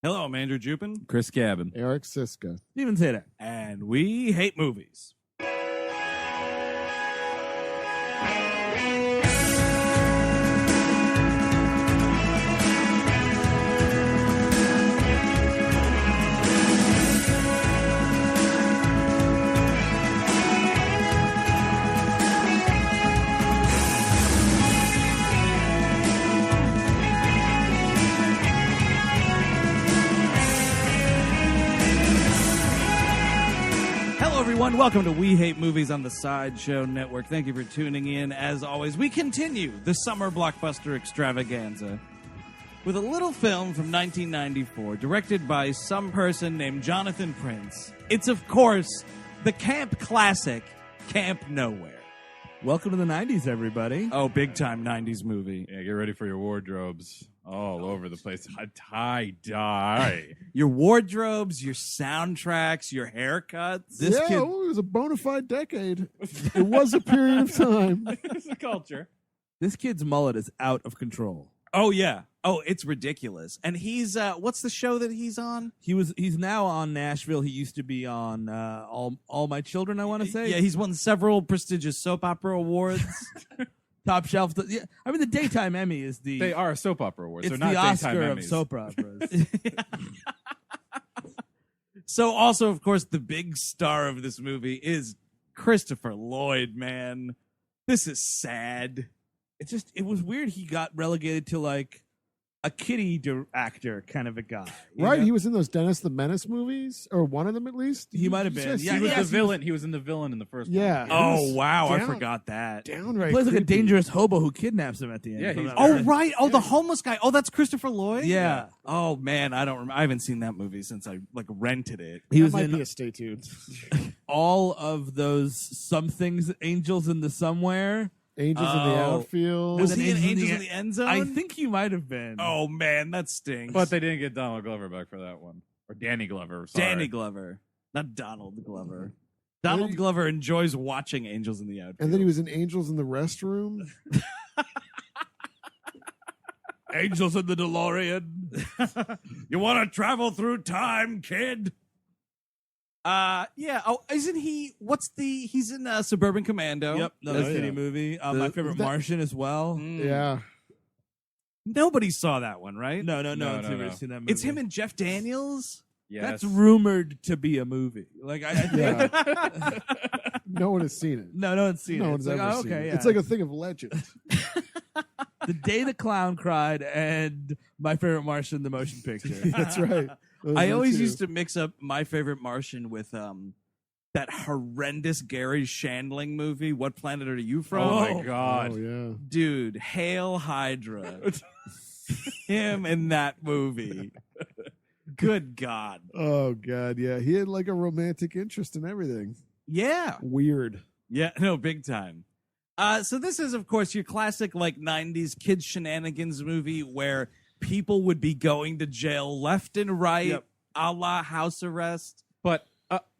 Hello, I'm Andrew Jupin. Chris Cabin. Eric Siska. Steven Zeta. And we hate movies. Everyone, welcome to We Hate Movies on the Sideshow Network. Thank you for tuning in. As always, we continue the Summer Blockbuster Extravaganza with a little film from 1994 directed by some person named Jonathan Prince. It's, of course, the camp classic, Camp Nowhere. Welcome to the 90s, everybody. Oh, big-time 90s movie. Yeah, get ready for your wardrobes all over the place. Tie-dye. Your wardrobes, your soundtracks, your haircuts. This kid- it was a bona fide decade. It was a period of time. It's a culture. This kid's mullet is out of control. Oh, yeah. Oh, it's ridiculous. And he's, what's the show that he's on? He's now on Nashville. He used to be on All My Children, I want to say. Yeah, he's won several prestigious soap opera awards. Top shelf. Yeah, I mean, the Daytime Emmy is the... They are soap opera awards. It's They're the not Oscar daytime of Emmys. soap operas. So also, of course, the big star of this movie is Christopher Lloyd, man. This is sad. It was weird he got relegated to, like, a kiddie actor kind of a guy. Right? know? He was in those Dennis the Menace movies, or one of them at least. He might have been. Yes, Yeah, He was yes, the villain. He was in the villain in the first one. Yeah. Oh, wow. I down- forgot that. Downright. He plays like a creepy. dangerous hobo who kidnaps him at the end. Yeah, if I'm he's- not Oh, mistaken. right. Oh, the homeless guy. Oh, that's Christopher Lloyd? Yeah. Oh, man. I don't remember. I haven't seen that movie since I, rented it. He That was might in be a stay tuned. all of those somethings, Angels in the Somewhere. Angels in the Oh. outfield. Was And he in Angels in Angels the in the End Zone? I think you might have been. Oh, man. That stinks. But they didn't get Donald Glover back for that one. Or Danny Glover. Sorry. Danny Glover. Not Donald Glover. Donald Glover enjoys watching Angels in the Outfield. And then he was in Angels in the Restroom. Angels in the DeLorean. You want to travel through time, kid? Yeah. Oh, isn't he? He's in Suburban Commando. Yep, another Oh, shitty yeah. movie. My favorite that- Martian as well. Mm. Yeah. Nobody saw that one, right? No, No, I've no, never no. seen that movie. It's him and Jeff Daniels. Yes. That's rumored to be a movie. Like I think, Yeah. No one has seen it. no one's seen No it. one's It's like, ever oh, seen okay, it. yeah. It's like a thing of legend. The Day the Clown Cried and My Favorite Martian, the motion picture. That's right. Those I are always two. used to mix up My Favorite Martian with that horrendous Gary Shandling movie. What planet are you from? Oh, my God. Oh, yeah. Dude, Hail Hydra. Him in that movie. Good God. Oh, God. Yeah. He had like a romantic interest in everything. Yeah. Weird. Yeah, no, big time. So this is, of course, your classic, 90s kids shenanigans movie where people would be going to jail left and right, Yep. a la House Arrest. But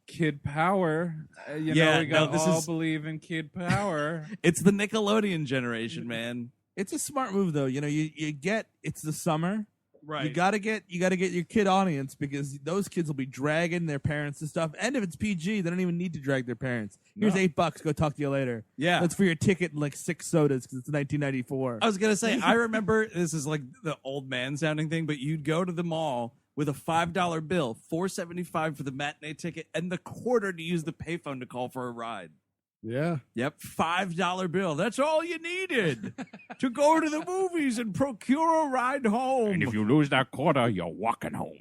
kid power. You Yeah, know, we got no, this all is- believe in kid power. It's the Nickelodeon generation, man. It's a smart move though. You know, you get it's the summer. Right. You gotta get your kid audience because those kids will be dragging their parents and stuff. And if it's PG, they don't even need to drag their parents. Here's No. $8. Go talk to you later. Yeah. That's for your ticket and like 6 sodas because it's 1994. I was going to say, I remember, this is like the old man sounding thing, but you'd go to the mall with a $5 bill, $4.75 for the matinee ticket, and the quarter to use the payphone to call for a ride. Yeah. Yep, $5 bill. That's all you needed to go to the movies and procure a ride home. And if you lose that quarter, you're walking home.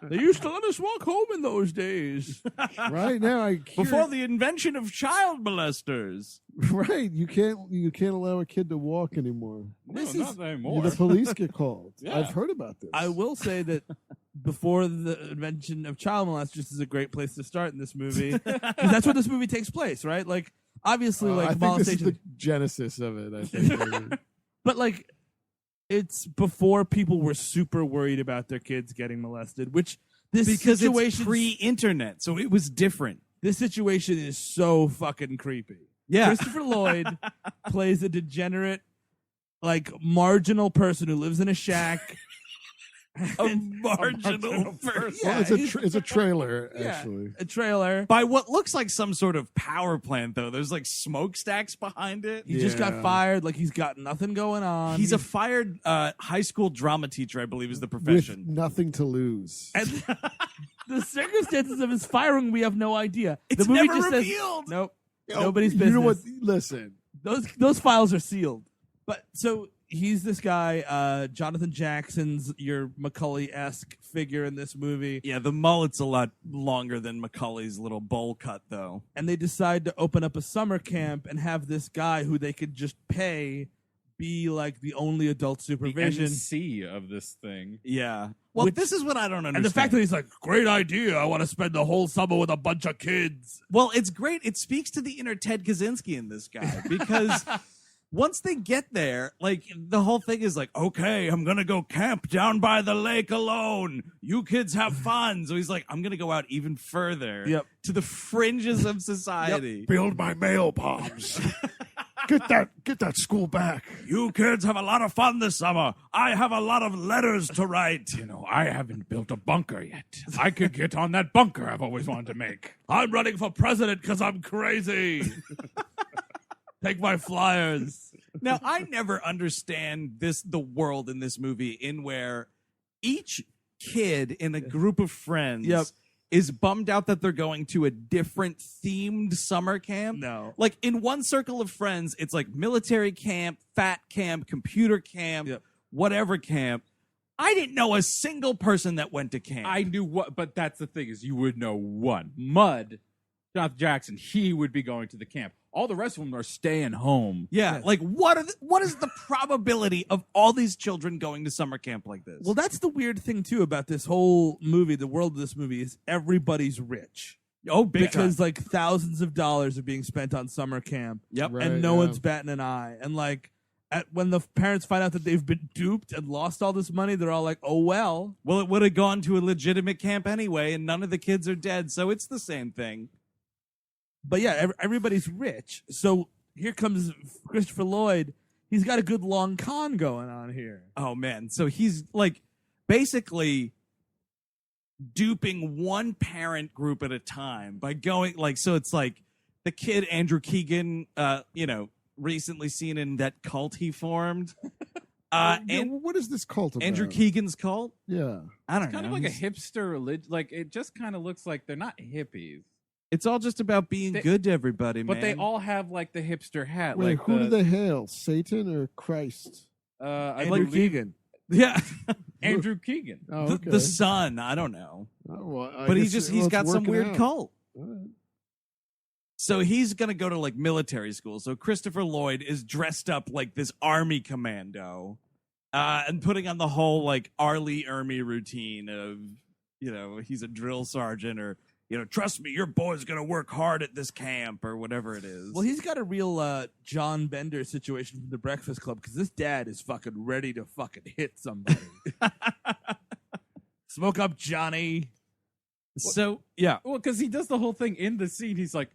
They used to let us walk home in those days. Right now, I hear, Before the invention of child molesters. right, you can't allow a kid to walk anymore. This no, is- not anymore. The police get called. Yeah. I've heard about this. I will say that before the invention of child molesters is a great place to start in this movie. 'Cause that's where this movie takes place, right? Like, obviously, I like think this is molestation. the genesis of it. I think. But like, it's before people were super worried about their kids getting molested, which this Because situation it's pre-internet, so it was different. this situation is so fucking creepy. Yeah. Christopher Lloyd plays a degenerate, like marginal person who lives in a shack, A marginal person. Well, it's a trailer, actually. A trailer. By what looks like some sort of power plant, though. There's like smokestacks behind it. He just got Yeah. fired. Like he's got nothing going on. He's a fired high school drama teacher, I believe, is the With profession. nothing to lose. And the circumstances of his firing, we have no idea. It's the movie never just revealed. says, nope. Oh, Nobody's You know what? business. Listen. Those files are sealed. But so he's this guy, Jonathan Jackson's your Macaulay-esque figure in this movie. Yeah, the mullet's a lot longer than Macaulay's little bowl cut, though. And they decide to open up a summer camp and have this guy who they could just pay be like the only adult The supervision. MC of this thing. Yeah. Well, Which- this is what I don't understand. And the fact that he's like, great idea. I want to spend the whole summer with a bunch of kids. Well, it's great. It speaks to the inner Ted Kaczynski in this guy because once they get there, like the whole thing is like, okay, I'm going to go camp down by the lake alone. You kids have fun. So he's like, I'm going to go out even further to the fringes of society. Build my mail bombs. Get that school back. You kids have a lot of fun this summer. I have a lot of letters to write. You know, I haven't built a bunker yet. I could get on that bunker I've always wanted to make. I'm running for president because I'm crazy. Take my flyers. Now, I never understand the world in this movie in where each kid in a group of friends is bummed out that they're going to a different themed summer camp. No. Like in one circle of friends, it's like military camp, fat camp, computer camp, whatever camp. I didn't know a single person that went to camp. I knew what, but that's the thing is you would know one. Mud, Jonathan Jackson, he would be going to the camp. All the rest of them are staying home. Yeah, like what is the probability of all these children going to summer camp like this? Well, that's the weird thing, too, about this whole movie, the world of this movie, is everybody's rich. oh, big Because, time. like, thousands of dollars are being spent on summer camp. Yep. Right. And no yeah. one's batting an eye. And, like, when the parents find out that they've been duped and lost all this money, they're all like, oh, well. Well, it would have gone to a legitimate camp anyway, and none of the kids are dead, so it's the same thing. But, yeah, everybody's rich. So here comes Christopher Lloyd. He's got a good long con going on here. Oh, man. So he's, like, basically duping one parent group at a time by going, like, so it's like the kid, Andrew Keegan, recently seen in that cult he formed. And what is this cult about? Andrew Keegan's cult? Yeah. I don't Kind know. of like a hipster religion. Like, it just kind of looks like they're not hippies. It's all just about being good to everybody, But man. they all have, like, the hipster hat. Wait, like who do they hail? Satan or Christ? I Andrew believe Keegan. Yeah. Andrew Keegan. Oh, the, okay. the son, I don't know. Oh, well, I But guess he's it's got some working weird out. cult. All right. So he's going to go to like military school. So Christopher Lloyd is dressed up like this army commando and putting on the whole like Arlie Ermy routine of, he's a drill sergeant or, trust me, your boy's going to work hard at this camp or whatever it is. Well, he's got a real John Bender situation from The Breakfast Club because this dad is fucking ready to fucking hit somebody. Smoke up, Johnny. So, yeah. Well, because he does the whole thing in the scene. He's like,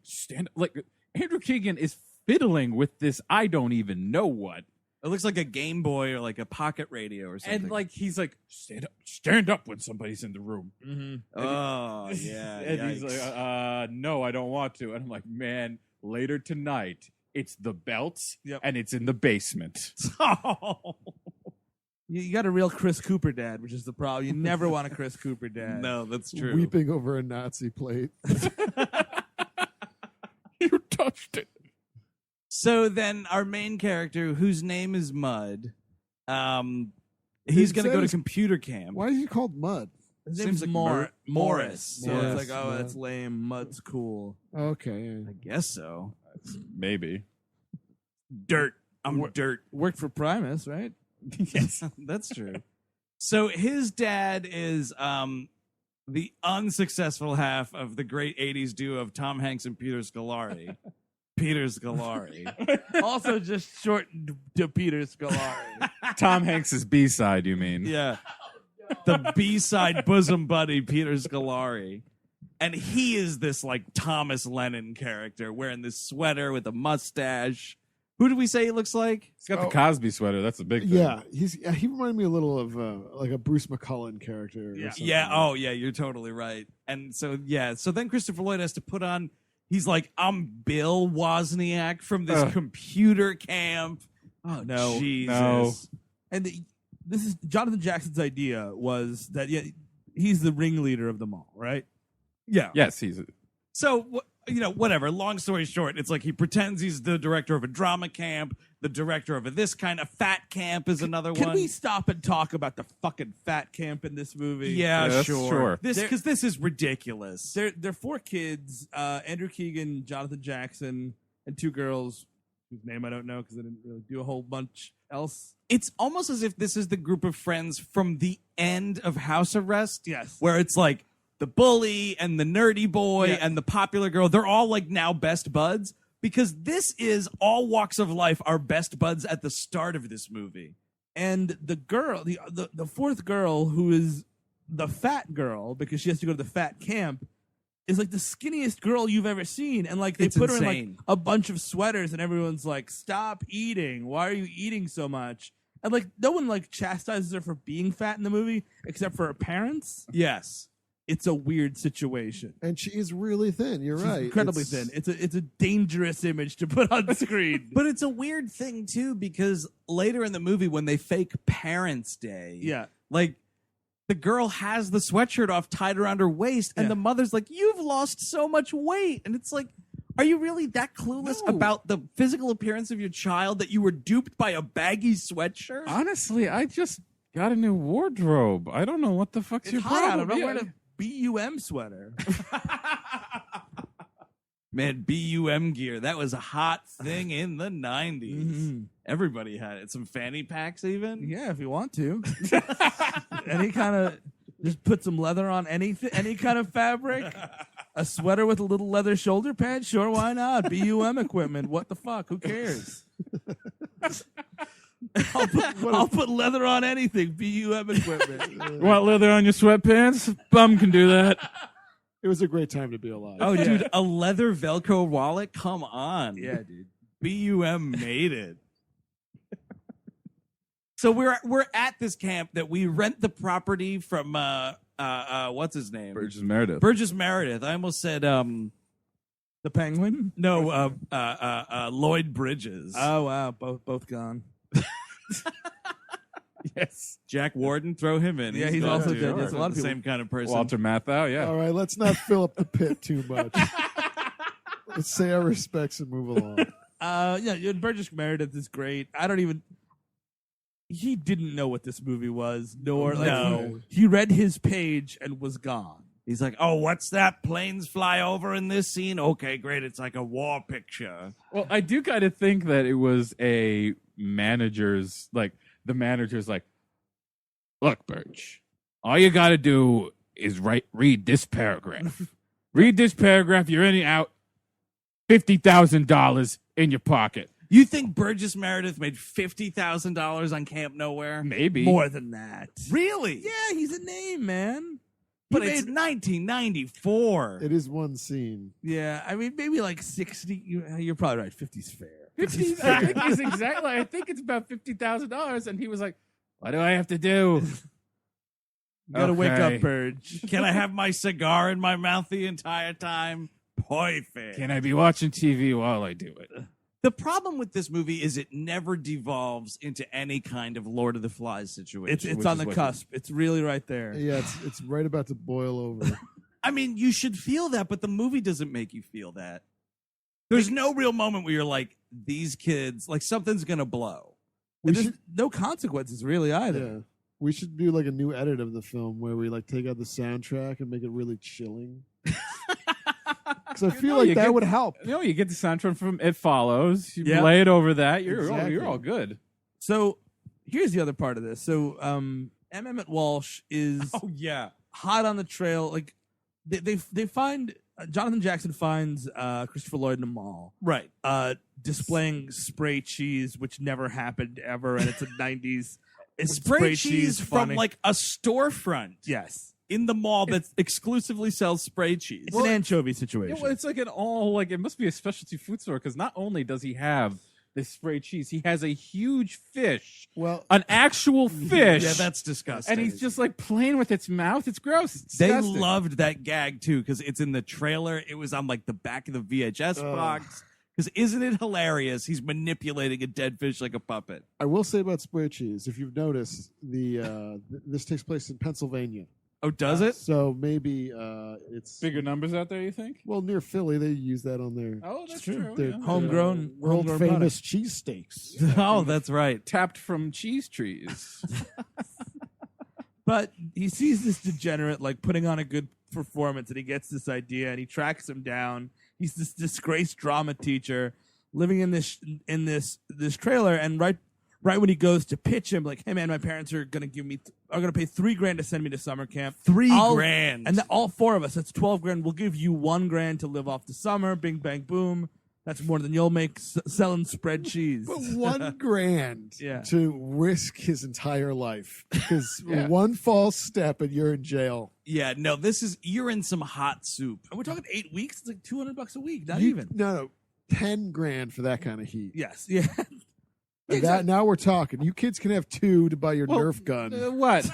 Andrew Keegan is fiddling with this I don't even know what. It looks like a Game Boy or like a pocket radio or something. And like he's like, stand up when somebody's in the room. Mm-hmm. oh, yeah. And he's yikes. like, no, I don't want to. And I'm like, man, later tonight, it's the belts and it's in the basement. Oh. You got a real Chris Cooper dad, which is the problem. You never want a Chris Cooper dad. No, that's true. Weeping over a Nazi plate. You touched it. So then our main character, whose name is Mud, he's going to go to computer camp. Why is he called Mud? His Seems name's like Morris. Morris. So Morris, it's like, oh, yeah. that's lame. Mud's cool. Okay. I guess so. Maybe. Dirt. I'm dirt. Worked for Primus, right? Yes, that's true. So his dad is the unsuccessful half of the great 80s duo of Tom Hanks and Peter Scolari. Peter Scolari. Also just shortened to Peter Scolari. Tom Hanks' B-side, you mean? Yeah. The B-side bosom buddy, Peter Scolari. And he is this like Thomas Lennon character wearing this sweater with a mustache, Who do we say he looks like? He's got the Cosby sweater. That's a big thing. Yeah, he reminded me a little of like a Bruce McCullen character. Or something. Yeah. Oh, yeah. You're totally right. And so So then Christopher Lloyd has to put on. He's like, I'm Bill Wozniak from this computer camp. Oh No. Jesus! No. And this is Jonathan Jackson's idea was that he's the ringleader of them all, right? Yeah. Yes, he's. So whatever. Long story short, it's like he pretends he's the director of a drama camp, the director of this kind of fat camp is another one. Can we stop and talk about the fucking fat camp in this movie? Yeah, that's sure. sure. Because this is ridiculous. They're 4 kids: Andrew Keegan, Jonathan Jackson, and 2 girls whose name I don't know because I didn't really do a whole bunch else. It's almost as if this is the group of friends from the end of House Arrest. Yes. Where it's like the bully and the nerdy boy and the popular girl, they're all like now best buds because this is all walks of life are best buds at the start of this movie. And the girl, the 4th girl, who is the fat girl because she has to go to the fat camp, is like the skinniest girl you've ever seen. And like they It's put her in insane. like a bunch of sweaters and everyone's like, stop eating. Why are you eating so much? And like no one like chastises her for being fat in the movie except for her parents. Yes. It's a weird situation. And she is really thin. You're She's right. incredibly thin. It's a dangerous image to put on screen. But it's a weird thing too because later in the movie when they fake Parents' Day, Yeah. like the girl has the sweatshirt off tied around her waist and Yeah. the mother's like, "You've lost so much weight." And it's like, are you really that clueless No. about the physical appearance of your child that you were duped by a baggy sweatshirt? Honestly, I just got a new wardrobe. I don't know what the fuck's It's your hot out. problem. I'm not Yeah. wearing a BUM sweater. Man, BUM gear, that was a hot thing in the 90s. Mhm. Everybody had it. Some fanny packs even. Yeah, if you want to. Any kind of, just put some leather on anything, any kind of fabric. A sweater with a little leather shoulder pad? Sure, why not? BUM equipment. What the fuck? Who cares? I'll put leather on anything. BUM equipment. Want leather on your sweatpants? Bum can do that. It was a great time to be alive. Oh, dude, a leather Velcro wallet? Come on. Yeah, dude. BUM made it. So we're at this camp that we rent the property from what's his name? Burgess Meredith. Burgess Meredith. I almost said The Penguin? no, Lloyd Bridges. Oh, wow. Both gone. Yes. Jack Warden, throw him in. Yeah, he's dead, also too. dead. Yes, a lot of the people- same kind of person. Walter Matthau, yeah. All right, let's not fill up the pit too much. Let's say our respects and move along. Yeah, Burgess Meredith is great. He didn't know what this movie was, nor No. he read his page and was gone. He's like, "Oh, what's that? Planes fly over in this scene? Okay, great. It's like a war picture." Well, I do kind of think that it was a manager's, like, the manager's like, look, Birch, all you got to do is read this paragraph. Read this paragraph, you're in and out, $50,000 in your pocket. You think Burgess Meredith made $50,000 on Camp Nowhere? Maybe. More than that. Really? Yeah, he's a name, man. But He it's made- 1994. It is one scene. Yeah, I mean, maybe like 60. You're probably right. 50's fair. 50, I think it's exactly. I think it's about $50,000, and he was like, "What do I have to do?" You gotta wake Okay. up, Burge. Can I have my cigar in my mouth the entire time? Perfect. Can I be watching TV while I do it? The problem with this movie is it never devolves into any kind of Lord of the Flies situation. It's which on is the what- cusp. It's really right there. Yeah, it's right about to boil over. I mean, you should feel that, but the movie doesn't make you feel that. There's no real moment where you're like, these kids, like something's going to blow. We And there's should, no consequences really either. yeah, we should do like a new edit of the film where we like take out the soundtrack and make it really chilling. Because I feel know, like you that get- would help. You know, you get the soundtrack from It Follows. You Yeah. lay it over that. You're Exactly. all good. So here's the other part of this. So Emmet Walsh is Oh, yeah. hot on the trail. Like they find Jonathan Jackson finds Christopher Lloyd in a mall, Right. displaying spray cheese, which never happened ever, and it's a 90s. Is Spray cheese from funny? like a storefront Yes, in the mall that exclusively sells spray cheese. it's an anchovy situation. Yeah, well, it's like an all like it must be a specialty food store because not only does he have They spray cheese. He has a huge fish, Well, an actual fish. Yeah, that's disgusting. and he's just like playing with its mouth. It's gross. It's They disgusting. loved that gag too because it's in the trailer. It was on like the back of the VHS box. Because isn't it hilarious? He's manipulating a dead fish like a puppet. I will say about spray cheese, if you've noticed, this takes place in Pennsylvania. Oh, does it? So maybe it's bigger numbers out there. You think? well near Philly. They use that on their Oh, that's true. their yeah. Homegrown, world homegrown famous product. cheesesteaks. Oh, that's right. Tapped from cheese trees. But he sees this degenerate like putting on a good performance, and he gets this idea, and he tracks him down. He's this disgraced drama teacher living in this trailer, and right when he goes to pitch him, like, hey man, my parents are gonna pay $3,000 to send me to summer camp. $3,000. And all four of us, that's $12,000. We'll give you $1,000 to live off the summer. Bing bang boom. That's more than you'll make selling spread cheese. But $1,000 Yeah. to risk his entire life because Yeah. one false step and you're in jail. Yeah, no, you're in some hot soup. And we're talking 8 weeks. It's like $200 a week. Not You- even. No, $10,000 for that kind of heat. Yes. Yeah. And that now we're talking. You kids can have two to buy your Well, Nerf gun. What?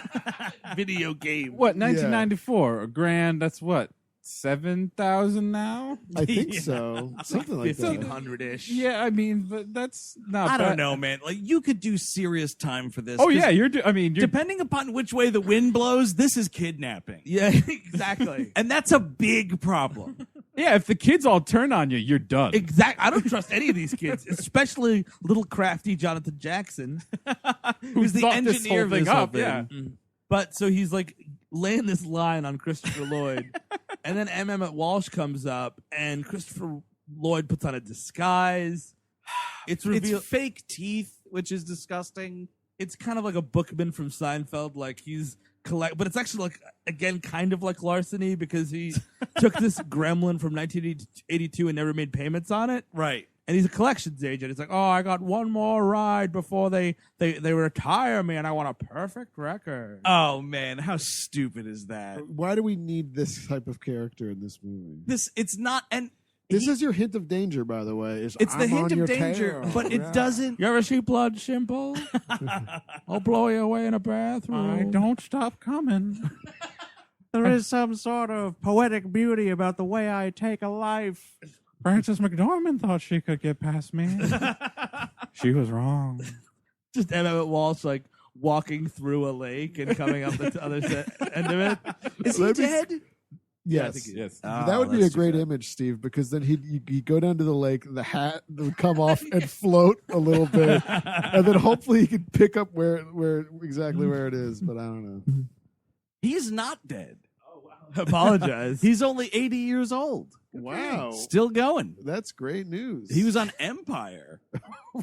Video game. What? 1994. $1,000. That's what? 7,000 now. I think so. Something like that. 1,500-ish. Yeah, I mean, but that's not. I bad. don't know, man. Like, you could do serious time for this. Oh 'cause yeah, you're. depending upon which way the wind blows, this is kidnapping. Yeah, exactly. And that's a big problem. Yeah, if the kids all turn on you, you're done. I don't trust any of these kids, especially little crafty Jonathan Jackson. Who's the thought this engineer whole of thing this whole up, thing. yeah. But so he's like laying this line on Christopher Lloyd, and then Emmet Walsh comes up, and Christopher Lloyd puts on a disguise. It's revealed. It's fake teeth, which is disgusting. It's kind of like a bookman from Seinfeld, like he's but it's actually like, again, kind of like larceny because he took this gremlin from 1982 and never made payments on it. Right. And he's a collections agent. He's like, oh, I got one more ride before they retire me, and I want a perfect record. Oh, man. How stupid is that? Why do we need this type of character in this movie? It's not, and This is your hint of danger, by the way. it's the I'm hint on your of danger, tail. but it Yeah. doesn't. You ever see blood, Simple? I'll blow you away in a bathroom. don't stop coming. There is some sort of poetic beauty about the way I take a life. Frances McDormand thought she could get past me. She was wrong. Just Emmet Walsh, like, walking through a lake and coming up the other end of it. Is he Let me- dead? Yeah, I Yes. think he- Yes. That would be a great image, Steve, because then he'd go down to the lake, the hat would come off and float a little bit, and then hopefully he could pick up where exactly where it is. But I don't know. He's not dead. Apologize. He's only 80 years old. Wow, Still going. that's great news. He was on Empire.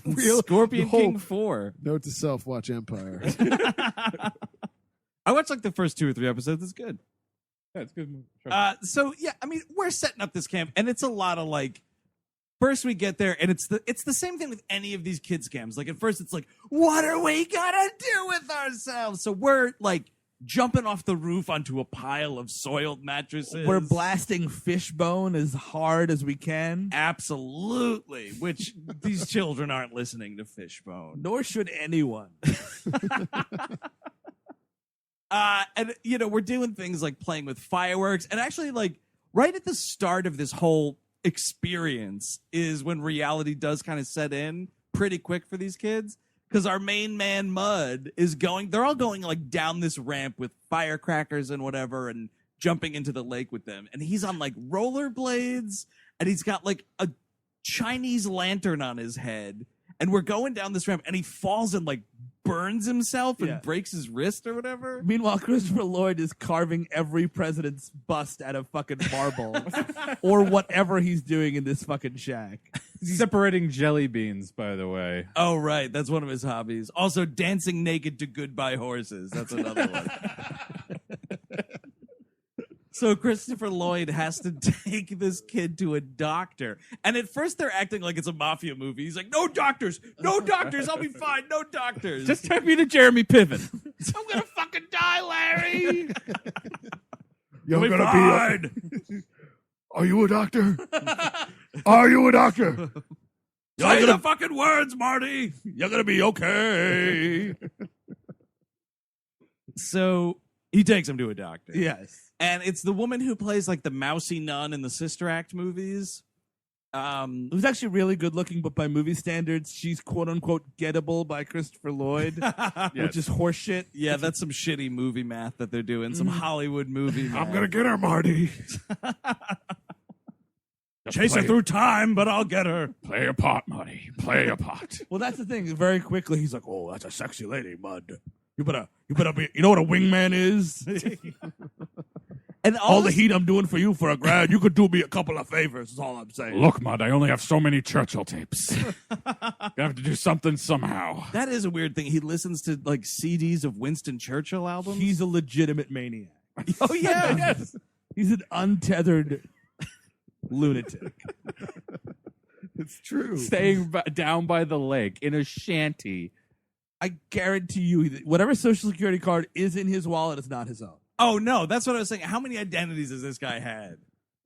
Real- Scorpion Whoa. King 4. Note to self: watch Empire. I watched like the first 2 or 3 episodes. It's good. Yeah, it's a good movie. So yeah, I mean, we're setting up this camp, and it's a lot of like. First, we get there, and it's the same thing with any of these kids camps. Like at first, it's like, what are we gonna do with ourselves? So we're like jumping off the roof onto a pile of soiled mattresses. We're blasting Fishbone as hard as we can. Absolutely, which these children aren't listening to Fishbone. Nor should anyone. And we're doing things like playing with fireworks, and actually, like right at the start of this whole experience is when reality does kind of set in pretty quick for these kids, because our main man Mud is they're all going like down this ramp with firecrackers and whatever, and jumping into the lake with them, and he's on like rollerblades, and he's got like a Chinese lantern on his head, and we're going down this ramp, and he falls and like burns himself and Yeah. breaks his wrist or whatever. Meanwhile, Christopher Lloyd is carving every president's bust out of fucking marble or whatever he's doing in this fucking shack. Separating jelly beans, by the way. Oh, right. That's one of his hobbies. Also, dancing naked to Goodbye Horses. That's another one. So Christopher Lloyd has to take this kid to a doctor. And at first they're acting like it's a mafia movie. He's like, no doctors, I'll be fine, no doctors. Just take me to Jeremy Piven. I'm gonna fucking die, Larry. You're gonna be. Are you a doctor? Are you a doctor? Say the fucking words, Marty. You're gonna be okay. So he takes him to a doctor. Yes. And it's the woman who plays like the mousy nun in the Sister Act movies. It was actually really good looking, but by movie standards, she's quote unquote gettable by Christopher Lloyd, which is horseshit. Yeah, that's some shitty movie math that they're doing. Some Hollywood movie math. I'm gonna get her, Marty. Chase her through time, but I'll get her. Play a part, Marty. Play a part. Well, that's the thing. Very quickly, he's like, "Oh, that's a sexy lady, bud. You better be. You know what a wingman is? And all the heat I'm doing for you for a grad, you could do me a couple of favors. Is all I'm saying. Look, Mud, I only have so many Churchill tapes. I have to do something somehow. That is a weird thing. He listens to like CDs of Winston Churchill albums. He's a legitimate maniac. Oh yeah, Yes. He's an untethered lunatic. It's true. Staying down by the lake in a shanty. I guarantee you, whatever Social Security card is in his wallet is not his own. Oh no, that's what I was saying. How many identities has this guy had?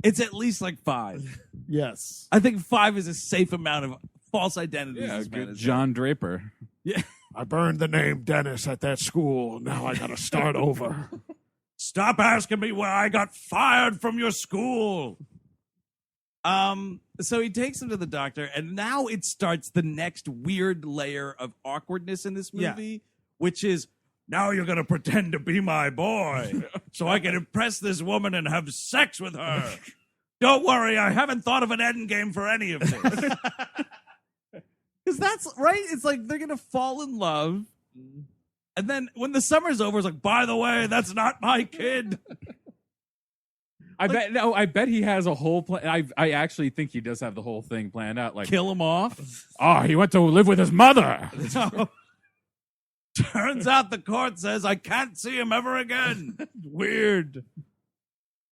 It's at least like 5. Yes. I think 5 is a safe amount of false identities. Yeah, this man good has John Draper. Yeah. I burned the name Dennis at that school. Now I gotta start over. Stop asking me why I got fired from your school. So he takes him to the doctor, and now it starts the next weird layer of awkwardness in this movie, which is, now you're going to pretend to be my boy so I can impress this woman and have sex with her. Don't worry, I haven't thought of an end game for any of this. Because that's, right? It's like they're going to fall in love, and then when the summer's over, it's like, by the way, that's not my kid. I bet he has a whole plan. I actually think he does have the whole thing planned out. Like, Kill him off. oh, he went to live with his mother. No. Turns out the court says I can't see him ever again. Weird.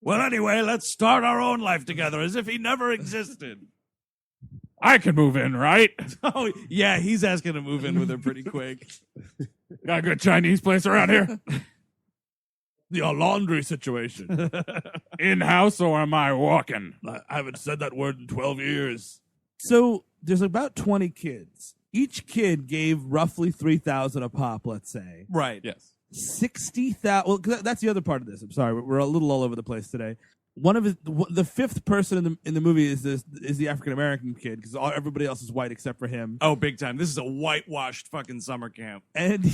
Well, anyway, let's start our own life together as if he never existed. I can move in, right? Oh, yeah, he's asking to move in with her pretty quick. Got a good Chinese place around here? The laundry situation. In-house, or am I walking? I haven't said that word in 12 years. So there's about 20 kids. Each kid gave roughly $3,000 a pop, let's say. Right. Yes. 60,000. Well, that's the other part of this. I'm sorry, we're a little all over the place today. One of the fifth person in the movie is the African American kid, because everybody else is white except for him. Oh, big time. This is a whitewashed fucking summer camp. And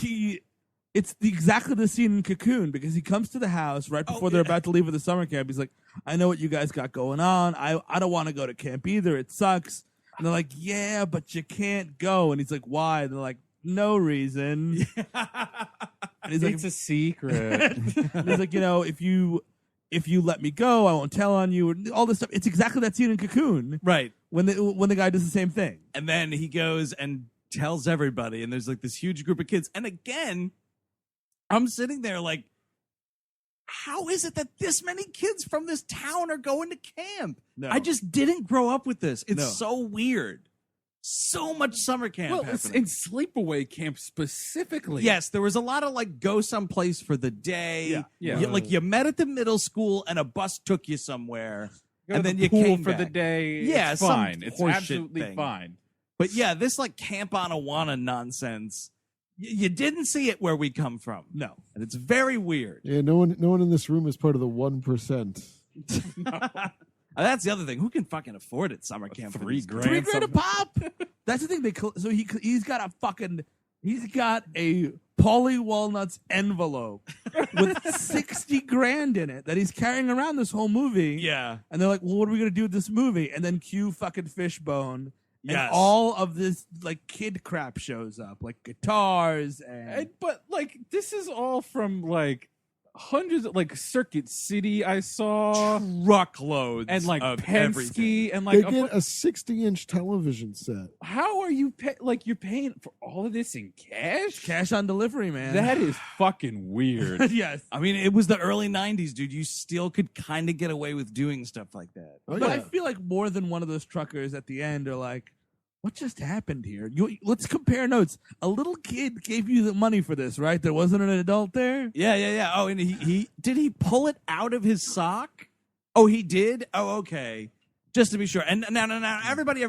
it's exactly the scene in Cocoon, because he comes to the house right before they're about to leave for the summer camp. He's like, I know what you guys got going on. I don't want to go to camp either. It sucks. And they're like, yeah, but you can't go. And he's like, why? And they're like, no reason. And he's like, It's a secret. and he's like, if you let me go, I won't tell on you. And all this stuff. It's exactly that scene in Cocoon. Right. When the guy does the same thing. And then he goes and tells everybody, and there's like this huge group of kids. And again, I'm sitting there like, how is it that this many kids from this town are going to camp? No. I just didn't grow up with this. It's No. so weird. So much summer camp Well, it's happening. in sleepaway camp specifically. Yes, there was a lot of like go someplace for the day. Yeah. You met at the middle school and a bus took you somewhere. Go And to then the you pool came for back. the day. Yeah, it's some fine. It's horseshit absolutely thing. fine. But yeah, this like Camp on Awana nonsense, you didn't see it where we come from. No. And it's very weird. Yeah, no one in this room is part of the 1%. That's the other thing. Who can fucking afford it? Summer camp for these kids? $3,000 a pop. That's the thing. So he's got a Polly Walnuts envelope with 60 grand in it that he's carrying around this whole movie. Yeah. And they're like, well, what are we going to do with this movie? And then cue fucking Fishbone. Yes. And all of this like kid crap shows up, like guitars and But like, this is all from like hundreds of like Circuit City. I saw Truckloads and like of Penske everything. and They like get a 60-inch television set. how are you you're paying for all of this in cash? cash on delivery, man. That is fucking weird. Yes. I mean, it was the early 90s, dude. You still could kind of get away with doing stuff like that. Oh, But yeah. I feel like more than one of those truckers at the end are like, what just happened here? Let's compare notes. A little kid gave you the money for this, right? There wasn't an adult there? Yeah. Oh, and he did he pull it out of his sock? Oh, he did? Oh, okay. Just to be sure. And now, everybody.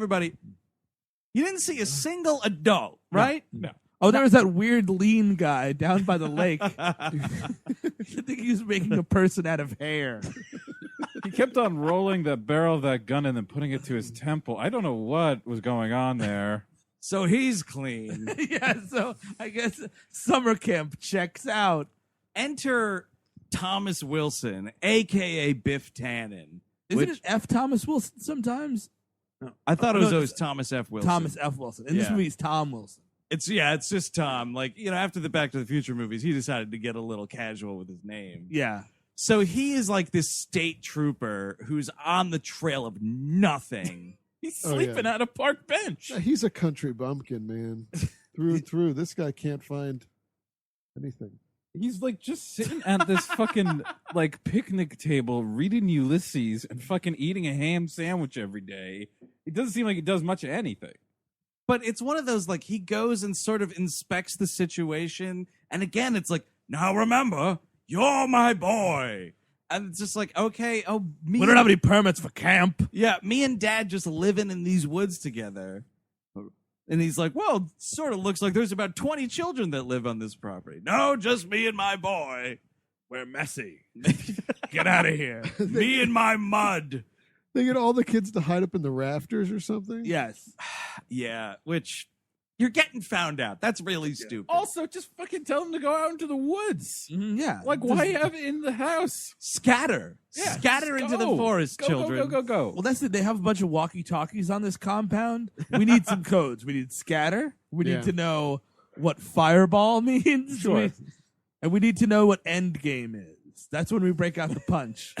You didn't see a single adult, right? No. Oh, there was that weird lean guy down by the lake. I think he was making a person out of hair. He kept on rolling the barrel of that gun and then putting it to his temple. I don't know what was going on there. So he's clean. Yeah, so I guess summer camp checks out. Enter Thomas Wilson, a.k.a. Biff Tannen. Isn't it F. Thomas Wilson sometimes? I thought it was No, always Thomas F. Wilson. Thomas F. Wilson. In this Yeah. movie, it's Tom Wilson. It's just Tom. Like, after the Back to the Future movies, he decided to get a little casual with his name. Yeah. So he is like this state trooper who's on the trail of nothing. He's Oh, sleeping yeah. on a park bench. Yeah, he's a country bumpkin, man. Through and through. This guy can't find anything. He's like just sitting at this fucking like picnic table reading Ulysses and fucking eating a ham sandwich every day. It doesn't seem like he does much of anything. But it's one of those, like, he goes and sort of inspects the situation. And again, it's like, now remember, you're my boy. And it's just like, okay, We don't have any permits for camp. Yeah, me and Dad just living in these woods together. And he's like, well, sort of looks like there's about 20 children that live on this property. No, just me and my boy. We're messy. Get out of here. Me and my mud. They get all the kids to hide up in the rafters or something? Yes. Yeah, which you're getting found out. That's really stupid. Also, just fucking tell him to go out into the woods. Yeah. Like, why have it in the house? Scatter. Yeah, Scatter just into the go. forest, Go, children. Go. Well, that's it. They have a bunch of walkie-talkies on this compound. We need some codes. We need scatter. We need Yeah. to know what fireball means. Sure. And we need to know what end game is. That's when we break out the punch.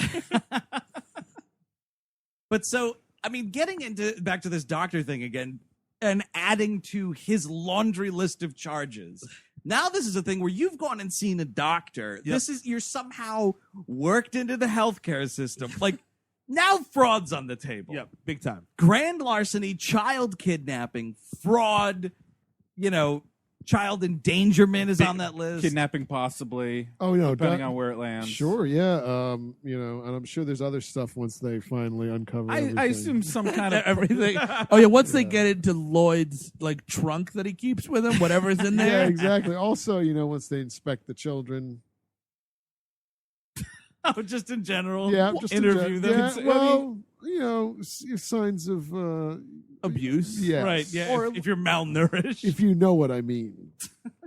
But so, I mean, getting back to this doctor thing again and adding to his laundry list of charges. Now this is a thing where you've gone and seen a doctor. Yep. You're somehow worked into the healthcare system. Like, now fraud's on the table. Yep, big time. Grand larceny, child kidnapping, fraud, child endangerment is on that list. Kidnapping, possibly. Oh, no. Depending on where it lands. Sure, yeah. And I'm sure there's other stuff once they finally uncover everything. I assume some kind of Everything. Oh, yeah, once they get into Lloyd's, like, trunk that he keeps with him, whatever's in Yeah, there. exactly. Also, once they inspect the children. Oh, just in general. Yeah, just in interview them. Yeah, I mean, well, signs of Abuse. yes. right. Yeah. Or- if you're malnourished. If you know what I mean.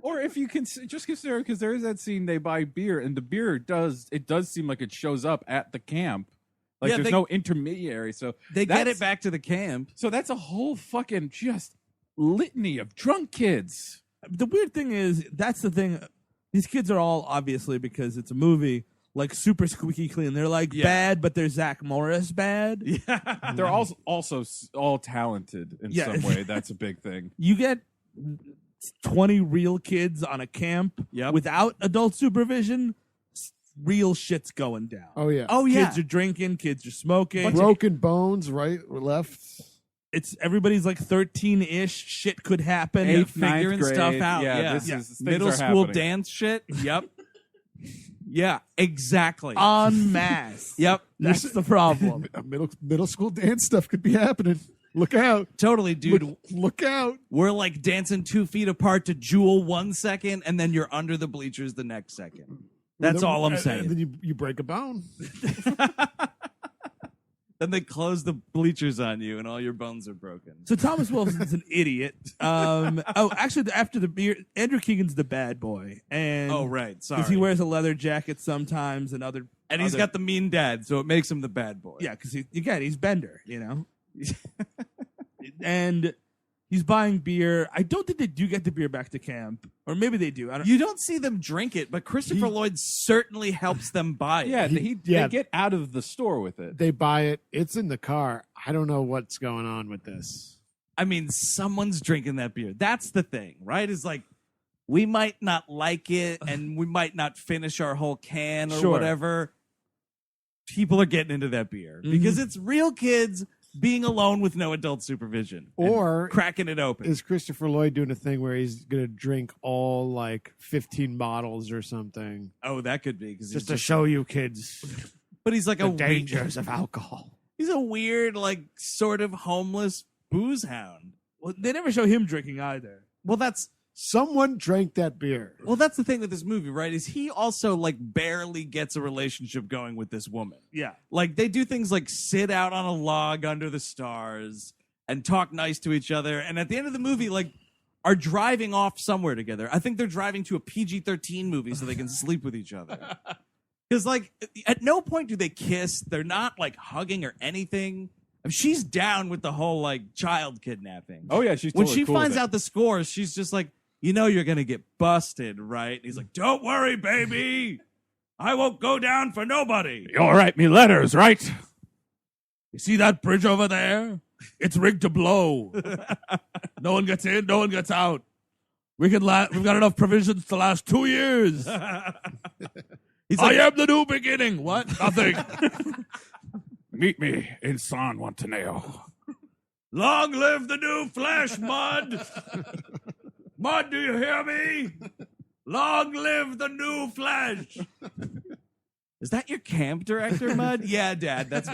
Or if you can just consider, because there is that scene they buy beer, and the beer does seem like it shows up at the camp. Like Yeah, there's no intermediary, so they get that's- it back to the camp. So that's a whole fucking just litany of drunk kids. The weird thing is, that's the thing. These kids are all, obviously, because it's a movie, like super squeaky clean. They're like Yeah. bad, but they're Zach Morris bad. Yeah. They're also all talented in Yeah. some way. That's a big thing. You get 20 real kids on a camp Yep. without adult supervision, real shit's going down. Oh, yeah. Oh, yeah. Kids are drinking, kids are smoking. Broken bones, right or left. It's everybody's like 13-ish. Shit could happen. Eighth, Figuring ninth stuff grade. out. Yeah, Yeah. this Yeah. is things Middle are school happening. dance shit. Yep. Yeah, exactly. En masse. Yep. That's the problem. Middle school dance stuff could be happening. Look out. Totally, dude. Look out. We're like dancing 2 feet apart to Jewel 1 second, and then you're under the bleachers the next second. That's all I'm And saying. then you break a bone. Then they close the bleachers on you, and all your bones are broken. So Thomas Wilson's an idiot. Actually, after the beer, Andrew Keegan's the bad boy, and Oh, right. Sorry. because he wears a leather jacket sometimes, and other, and he's other- got the mean dad, so it makes him the bad boy. yeah, because he's Bender, and he's buying beer. I don't think they do get the beer back to camp, or maybe they do. I don't. You don't see them drink it, but Christopher Lloyd certainly helps them buy it. Yeah, Yeah. they get out of the store with it. They buy it. It's in the car. I don't know what's going on with this. I mean, someone's drinking that beer. That's the thing, right? Is like, we might not like it, and we might not finish our whole can or Sure. whatever. People are getting into that beer because it's real kids being alone with no adult supervision. and Or cracking it open. is Christopher Lloyd doing a thing where he's going to drink all like 15 bottles or something? Oh, that could be. Cause Just to show you kids but he's like the a dangers of alcohol. He's a weird, like, sort of homeless booze hound. Well, they never show him drinking either. Well, that's Someone drank that beer. the thing with this movie, right? Is he also like barely gets a relationship going with this woman? Yeah. Like they do things like sit out on a log under the stars and talk nice to each other, and at the end of the movie, like are driving off somewhere together. I think they're driving to a PG-13 movie so they can sleep with each other. Because like at no point do they kiss. They're not like hugging or anything. I mean, she's down with the whole like child kidnapping. Oh yeah, she's When totally she cool with finds it. out the scores, she's just like, you know, you're gonna get busted, right? And he's like, don't worry, baby. I won't go down for nobody. You'll write me letters, right? You see that bridge over there? It's rigged to blow. No one gets in, no one gets out. We've got enough provisions to last 2 years. He's I like, am the new beginning. What? Nothing. Meet me in San Juantaneo. long live the new Flash, Mud. Mud, do you hear me? Long live the new Flash. Is that your camp director, Mud? Yeah, Dad, that's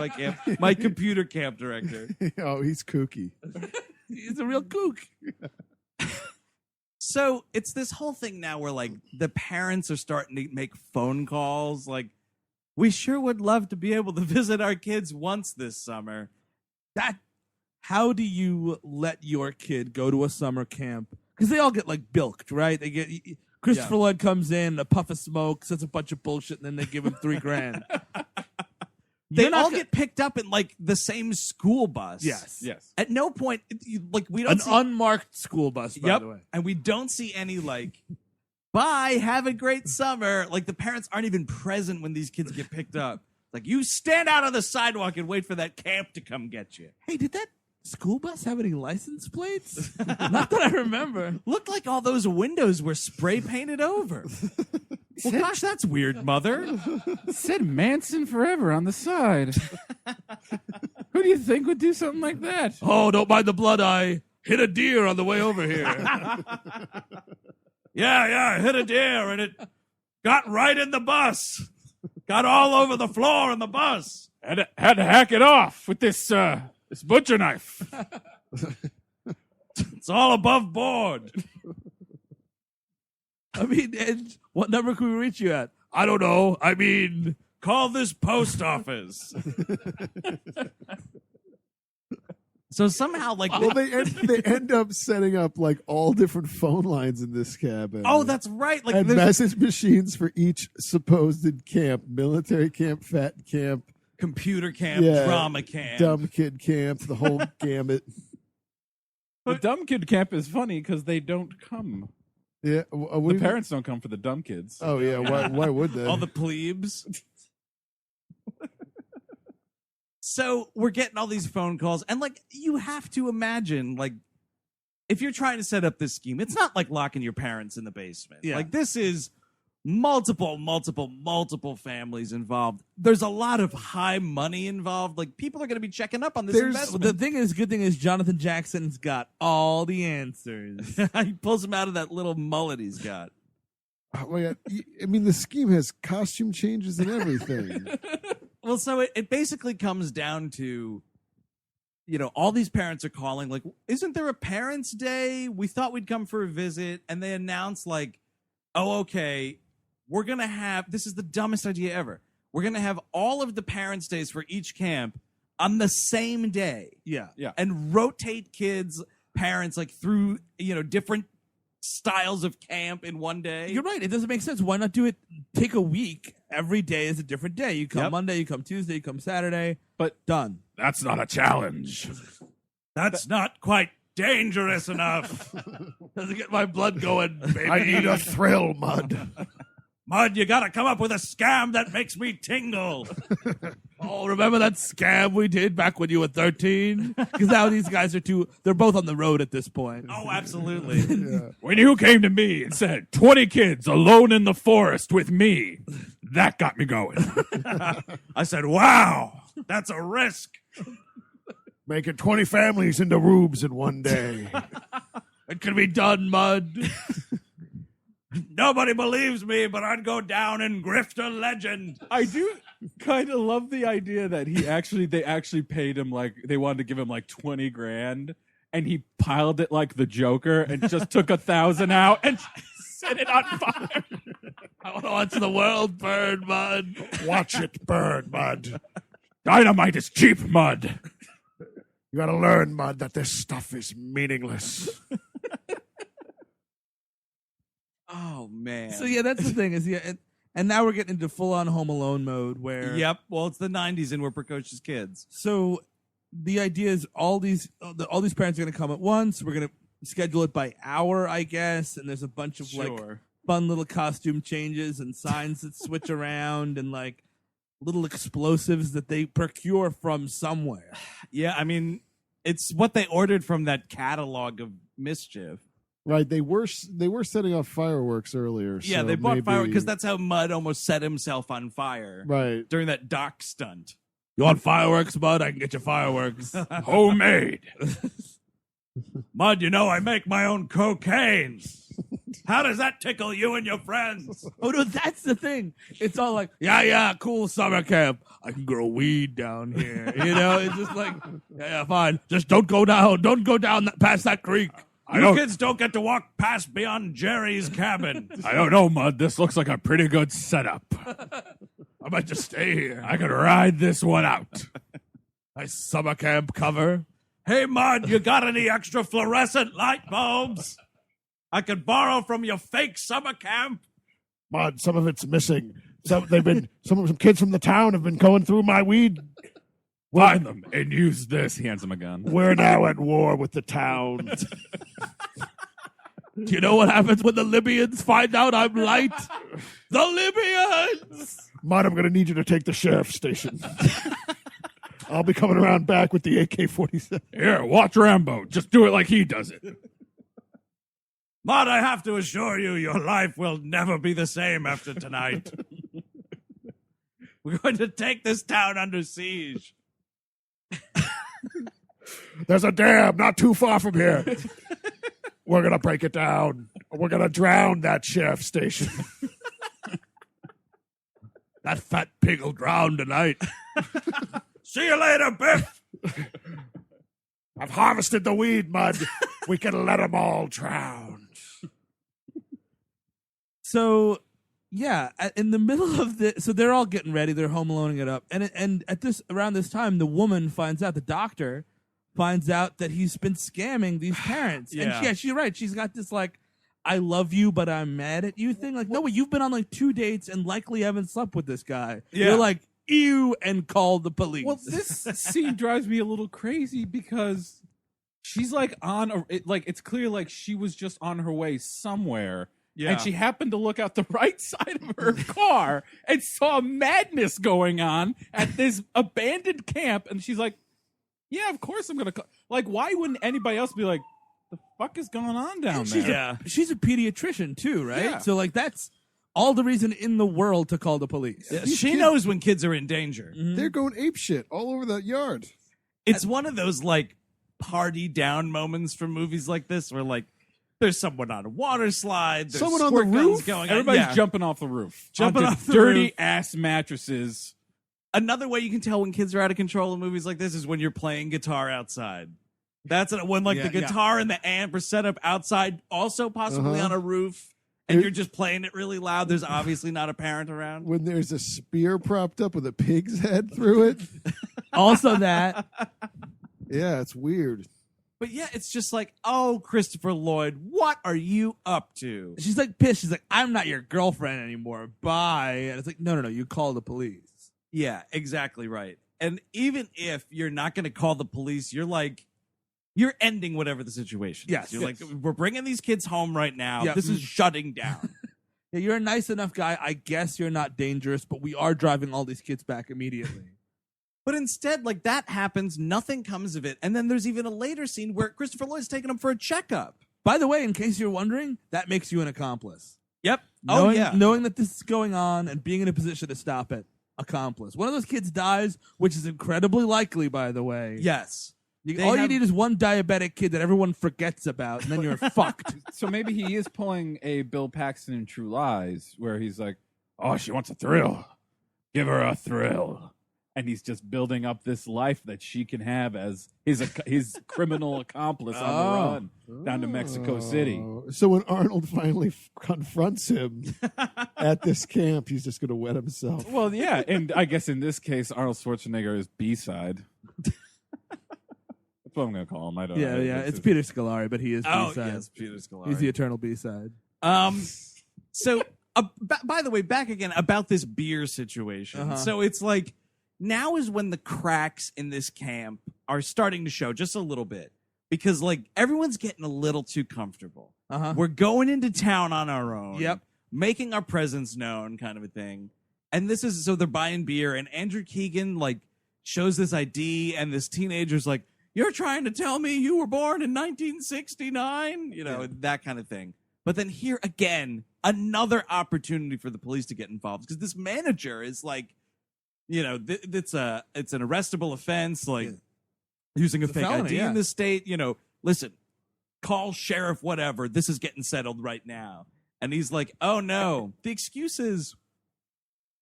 my computer camp director. Oh, he's kooky. He's a real kook. So it's this whole thing now where like the parents are starting to make phone calls like, we sure would love to be able to visit our kids once this summer. How do you let your kid go to a summer camp? Because they all get like bilked, right? They get Christopher Lloyd comes in, a puff of smoke, says a bunch of bullshit, and then they give him $3,000. They all get picked up in like the same school bus. Yes. At no point, we don't An see, unmarked school bus, by the way. and we don't see any like, bye, have a great summer. Like the parents aren't even present when these kids get picked up. Like you stand out on the sidewalk and wait for that camp to come get you. Hey, did that school bus have any license plates? Not that I remember. Looked like all those windows were spray painted over. Well, gosh, that's weird, Mother. Said Manson Forever on the side. Who do you think would do something like that? Oh, don't mind the blood. I hit a deer on the way over here. Yeah, I hit a deer and it got right in the bus. Got all over the floor in the bus. Had to hack it off with this butcher knife. It's all above board. I mean, and what number can we reach you at? I don't know. I mean, Call this post office. So somehow, like, Well, they end up setting up like all different phone lines in this cabin. oh, that's right. Like, and there's message machines for each supposed camp: military camp, fat camp, computer camp, Yeah, drama camp. dumb kid camp, the whole gamut. The dumb kid camp is funny because they don't come. Yeah, The parents don't come for the dumb kids. Oh yeah, why would they? All the plebes. So we're getting all these phone calls, and like you have to imagine, like if you're trying to set up this scheme, it's not like locking your parents in the basement. Yeah. Like this is multiple families involved. There's a lot of high money involved. Like people are going to be checking up on this investment. the good thing is Jonathan Jackson's got all the answers. He pulls him out of that little mullet he's got. Oh my God. I mean, the scheme has costume changes and everything. Well, so it basically comes down to, you know, all these parents are calling, like, isn't there a Parents' Day? We thought we'd come for a visit. And they announce, like, oh, okay, we're going to have, this is the dumbest idea ever. We're going to have all of the Parents' Days for each camp on the same day. Yeah. And rotate kids, parents, like, through, you know, different styles of camp in one day. You're right. It doesn't make sense. Why not do it? Take a week. Every day is a different day. You come Yep. Monday, you come Tuesday, you come Saturday. But Done. that's not a challenge. That's not quite dangerous enough. Doesn't get my blood going, baby. I need a thrill, Mud. Mud, you gotta come up with a scam that makes me tingle. Oh, remember that scam we did back when you were 13? Because now these guys they're both on the road at this point. Oh, absolutely. Yeah. When you came to me and said 20 kids alone in the forest with me, that got me going. I said, wow, that's a risk. Making 20 families into rubes in one day. It could be done, Mud. Nobody believes me, but I'd go down and grift a legend. I do kind of love the idea that they actually paid him, like, they wanted to give him like 20 grand. and he piled it like the Joker and just took 1,000 out and set it on fire. I want to watch the world burn, Mud. Watch it burn, Mud. Dynamite is cheap, Mud. You gotta learn, Mud, that this stuff is meaningless. Oh man. So yeah, that's the thing is and now we're getting into full on Home Alone mode where Yep. Well, it's the '90s and we're precocious kids. So the idea is all these parents are going to come at once. We're going to schedule it by hour, I guess, and there's a bunch of like fun little costume changes and signs that switch around and like little explosives that they procure from somewhere. Yeah, I mean, it's what they ordered from that catalog of mischief. Right, they were setting off fireworks earlier. Yeah, so they bought maybe... fireworks because that's how Mud almost set himself on fire. Right. During that dock stunt. You want fireworks, Mud? I can get you fireworks. Homemade. Mud, you know I make my own cocaine. How does that tickle you and your friends? Oh no, that's the thing. It's all like, yeah, cool summer camp. I can grow weed down here. You know, it's just like, yeah, fine. Just don't go down past that creek. You kids don't get to walk past beyond Jerry's cabin. I don't know, Mud. This looks like a pretty good setup. I might just stay here. I could ride this one out. Nice summer camp cover. Hey, Mud, you got any extra fluorescent light bulbs? I could borrow from your fake summer camp. Mud, some of it's missing. Some kids from the town have been going through my weed. Find them and use this. He hands him a gun. We're now at war with the town. Do you know what happens when the Libyans find out I'm light? The Libyans! Mud, I'm going to need you to take the sheriff's station. I'll be coming around back with the AK-47. Here, watch Rambo. Just do it like he does it. Mud, I have to assure you, your life will never be the same after tonight. We're going to take this town under siege. There's a dam not too far from here. We're going to break it down. We're going to drown that sheriff's station. That fat pig will drown tonight. See you later, Biff. I've harvested the weed, Mud. We can let them all drown. So, yeah, in the middle of so they're all getting ready. They're home aloneing it up, and at around this time, the woman finds out. The doctor finds out that he's been scamming these parents. Yeah. And she's right. She's got this like, I love you, but I'm mad at you thing. Like, no, you've been on like 2 dates and likely haven't slept with this guy. Yeah. You're like, ew, and call the police. Well, this scene drives me a little crazy because she's like it's clear like she was just on her way somewhere. Yeah. And she happened to look out the right side of her car and saw madness going on at this abandoned camp. And she's like, yeah, of course I'm going to call. Like, why wouldn't anybody else be like, the fuck is going on down there? She's a pediatrician too, right? Yeah. So like that's all the reason in the world to call the police. Yeah, she knows when kids are in danger. They're going apeshit all over that yard. It's one of those like party down moments from movies like this where like there's someone on a water slide, there's Someone on the squirt guns roof? going Everybody's on. Yeah. jumping off the roof. Jumping onto off the dirty roof. ass mattresses. Another way you can tell when kids are out of control in movies like this is when you're playing guitar outside. That's when like the guitar and the amp are set up outside, also possibly on a roof, and you're just playing it really loud. There's obviously not a parent around. When there's a spear propped up with a pig's head through it. Also that. Yeah, it's weird. But yeah, it's just like, oh, Christopher Lloyd, what are you up to? She's like pissed. She's like, I'm not your girlfriend anymore. Bye. And it's like, no. You call the police. Yeah, exactly right. And even if you're not going to call the police, you're like, you're ending whatever the situation is. Yes, You're yes. like, we're bringing these kids home right now. Yeah. This is shutting down. Yeah, you're a nice enough guy. I guess you're not dangerous, but we are driving all these kids back immediately. But instead, like, that happens, nothing comes of it. And then there's even a later scene where Christopher Lloyd's taking them for a checkup. By the way, in case you're wondering, that makes you an accomplice. Yep. Knowing that this is going on and being in a position to stop it. Accomplice. One of those kids dies, which is incredibly likely, by the way. Yes. You need is one diabetic kid that everyone forgets about, and then you're fucked. So maybe he is pulling a Bill Paxton in True Lies, where he's like, oh, she wants a thrill. Give her a thrill. and he's just building up this life that she can have as his criminal accomplice on the run down to Mexico City. So when Arnold finally confronts him at this camp, he's just going to wet himself. Well, yeah, and I guess in this case, Arnold Schwarzenegger is B-side. That's what I'm going to call him. I don't know. Yeah, it's Peter Scolari, but he is B-side. Oh, yes, Peter Scolari. He's the eternal B-side. So, by the way, back again about this beer situation. So it's like, now is when the cracks in this camp are starting to show just a little bit. Because, like, everyone's getting a little too comfortable. We're going into town on our own. Yep. Making our presence known, kind of a thing. And this is, so they're buying beer, and Andrew Keegan, like, shows this ID, and this teenager's like, "You're trying to tell me you were born in 1969?" You know, that kind of thing. But then here again, another opportunity for the police to get involved, because this manager is like, you know, it's an arrestable offense, like using a fake felony, ID in this state. You know, listen, call sheriff, whatever. This is getting settled right now. And he's like, "Oh no, the excuse is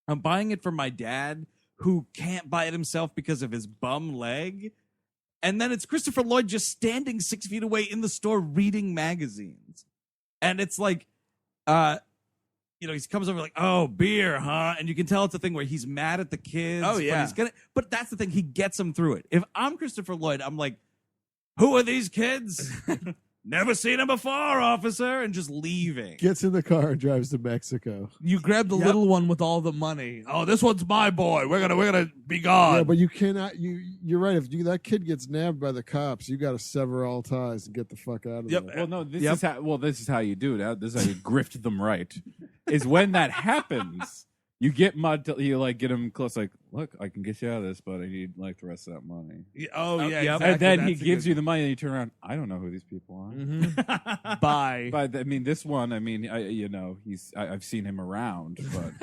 I'm buying it for my dad, who can't buy it himself because of his bum leg." And then it's Christopher Lloyd just standing 6 feet away in the store reading magazines. And it's like, you know, he comes over like, "Oh, beer, huh?" And you can tell it's a thing where he's mad at the kids. Oh, yeah. But that's the thing. He gets them through it. If I'm Christopher Lloyd, I'm like, "Who are these kids?" "Never seen them before, officer," and just leaving. Gets in the car and drives to Mexico. You grab the little one with all the money. "Oh, this one's my boy. We're gonna be gone." Yeah, but you cannot. You're right. If that kid gets nabbed by the cops, you got to sever all ties and get the fuck out of there. Well, no, this is how you do it. This is how you grift them right. Is when that happens, you get mud. You like get him close. Like, "Look, I can get you out of this, but I need like the rest of that money." Exactly. And then he That's a gives good- you the money, and you turn around. "I don't know who these people are." Bye. But I mean, this one. I mean, I've seen him around, but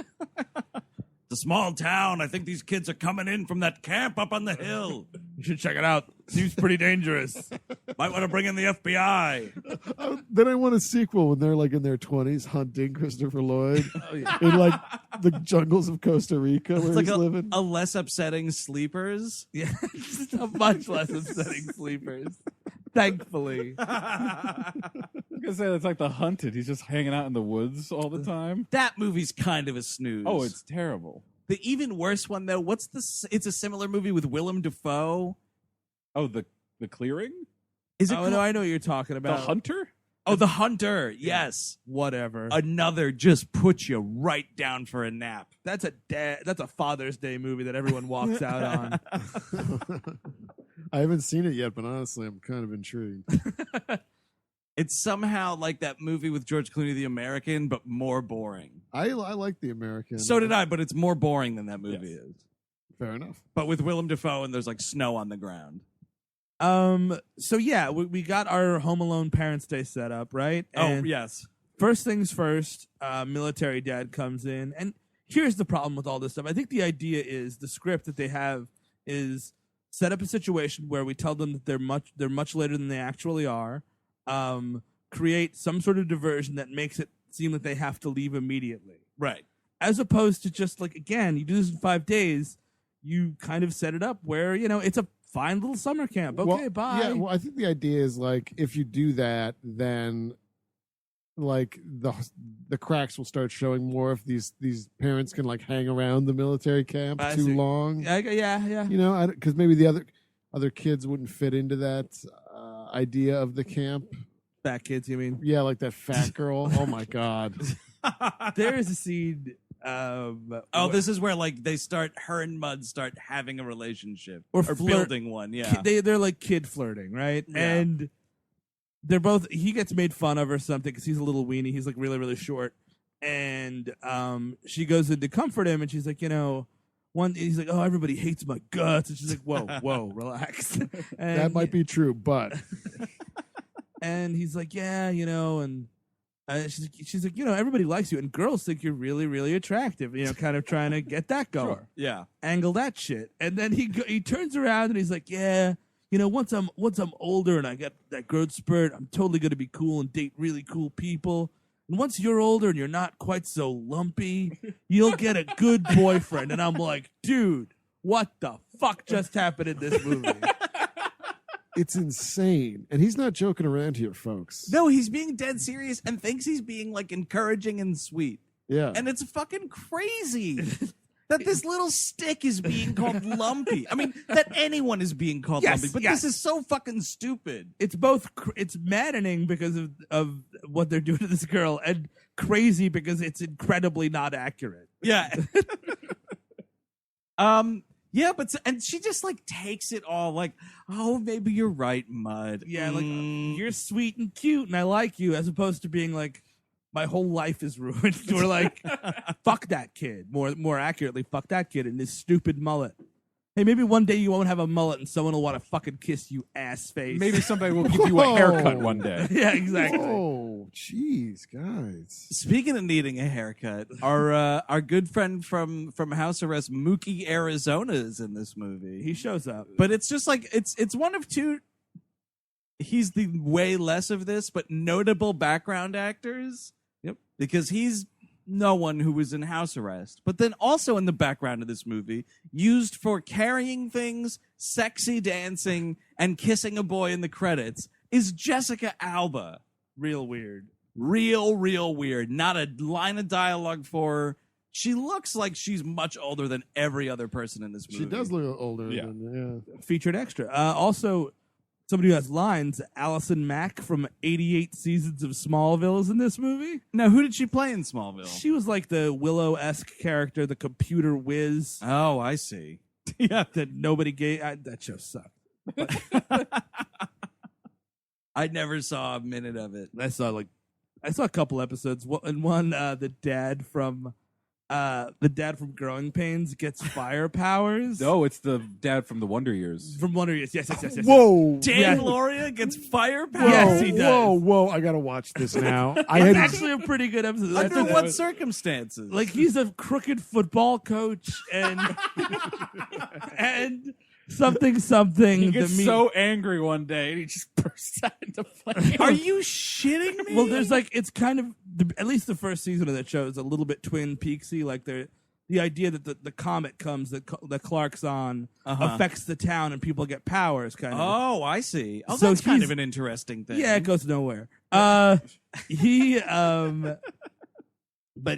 It's a small town. I think these kids are coming in from that camp up on the hill. You should check it out. Seems pretty dangerous. Might want to bring in the FBI. Then I want a sequel when they're like in their 20s hunting Christopher Lloyd in like the jungles of Costa Rica where It's like he's living. a less upsetting Sleepers. Yeah, just a much less upsetting Sleepers. Thankfully. I was gonna say it's like The Hunted. He's just hanging out in the woods all the time. That movie's kind of a snooze. Oh, it's terrible. the even worse one though. It's a similar movie with Willem Dafoe. Oh, the Clearing? Is it? Oh, no, I know what you're talking The about. Hunter? Oh, The Hunter. Yes. Whatever. Another just puts you right down for a nap. That's a Father's Day movie that everyone walks out on. I haven't seen it yet, but honestly, I'm kind of intrigued. It's somehow like that movie with George Clooney, The American, but more boring. I like The American. So did I, but it's more boring than that movie is. Fair enough. But with Willem Dafoe, and there's like snow on the ground. So yeah, we got our Home Alone Parents' Day set up, right? And yes. first things first, military dad comes in, and here's the problem with all this stuff. I think the idea is the script that they have is set up a situation where we tell them that they're much later than they actually are. Create some sort of diversion that makes it seem like they have to leave immediately. Right. As opposed to just like, again, you do this in 5 days, you kind of set it up where, it's a fine little summer camp. Okay, bye. Yeah, well, I think the idea is like if you do that, then like the cracks will start showing more if these parents can like hang around the military camp I too see. long. Yeah. Because maybe the other kids wouldn't fit into that idea of the camp. Fat kids, you mean? Yeah, like that fat girl. Oh my god. There is a scene. This is where like her and Mud start having a relationship Or building one. Yeah. They're like kid flirting, right? Yeah. And they're both. He gets made fun of or something because he's a little weenie. He's like really, really short. And she goes in to comfort him, and she's like, he's like, "Oh, everybody hates my guts," and she's like, "Whoa, relax." And That might be true, but And he's like, "Yeah, and." She's like, everybody likes you, and girls think you're really, really attractive. Kind of trying to get that going, Sure. Yeah. angle that shit. And then he turns around and he's like, "Yeah, once I'm older and I get that growth spurt, I'm totally gonna be cool and date really cool people. And once you're older and you're not quite so lumpy, you'll get a good boyfriend." And I'm like, dude, what the fuck just happened in this movie? It's insane. And he's not joking around here, folks. No, he's being dead serious and thinks he's being like encouraging and sweet. Yeah. And it's fucking crazy that this little stick is being called Lumpy. I mean, that anyone is being called Yes, Lumpy, but yes. this is so fucking stupid. It's both it's maddening because of what they're doing to this girl, and crazy because it's incredibly not accurate. Yeah. Yeah, and she just like takes it all like, oh, maybe you're right, Mud. Yeah, like you're sweet and cute and I like you, as opposed to being like, my whole life is ruined. Or like, fuck that kid. More accurately, fuck that kid and his stupid mullet. Hey, maybe one day you won't have a mullet and someone will want to fucking kiss you, ass face. Maybe somebody will give you a haircut one day. Yeah, exactly. Oh, jeez, guys. Speaking of needing a haircut, our good friend from House Arrest, Mookie Arizona, is in this movie. He shows up. But it's just like it's one of two. He's the way less of this, but notable background actors. Yep. Because he's no one who was in house arrest, but then also in the background of this movie, used for carrying things, sexy dancing, and kissing a boy in the credits, is Jessica Alba. Real weird. Real weird. Not a line of dialogue for her. She looks like she's much older than every other person in this movie. She does look older. Yeah. Featured extra. Also, somebody who has lines, Allison Mack from 88 seasons of Smallville is in this movie. Now, who did she play in Smallville? She was like the Willow-esque character, the computer whiz. Oh, I see. Yeah. That nobody gave. That show sucked. I never saw a minute of it. I saw a couple episodes. And one, the dad from Growing Pains gets fire powers. No, it's the dad from the Wonder Years. From Wonder Years. Yes. Whoa. Dan Yeah. Gloria gets fire powers? Yes, he does. Whoa. I got to watch this now. It's I had actually a pretty good episode. Under what circumstances? Like, he's a crooked football coach and and something. He gets so angry one day and he just bursts out into flames. Are you shitting me? Well, there's like, it's kind of at least the first season of that show is a little bit Twin Peaksy. Like the idea that the comet comes that Clark's on affects the town and people get powers. Kind of. Oh, I see. Oh, So that's kind he's- of an interesting thing. Yeah, it goes nowhere. But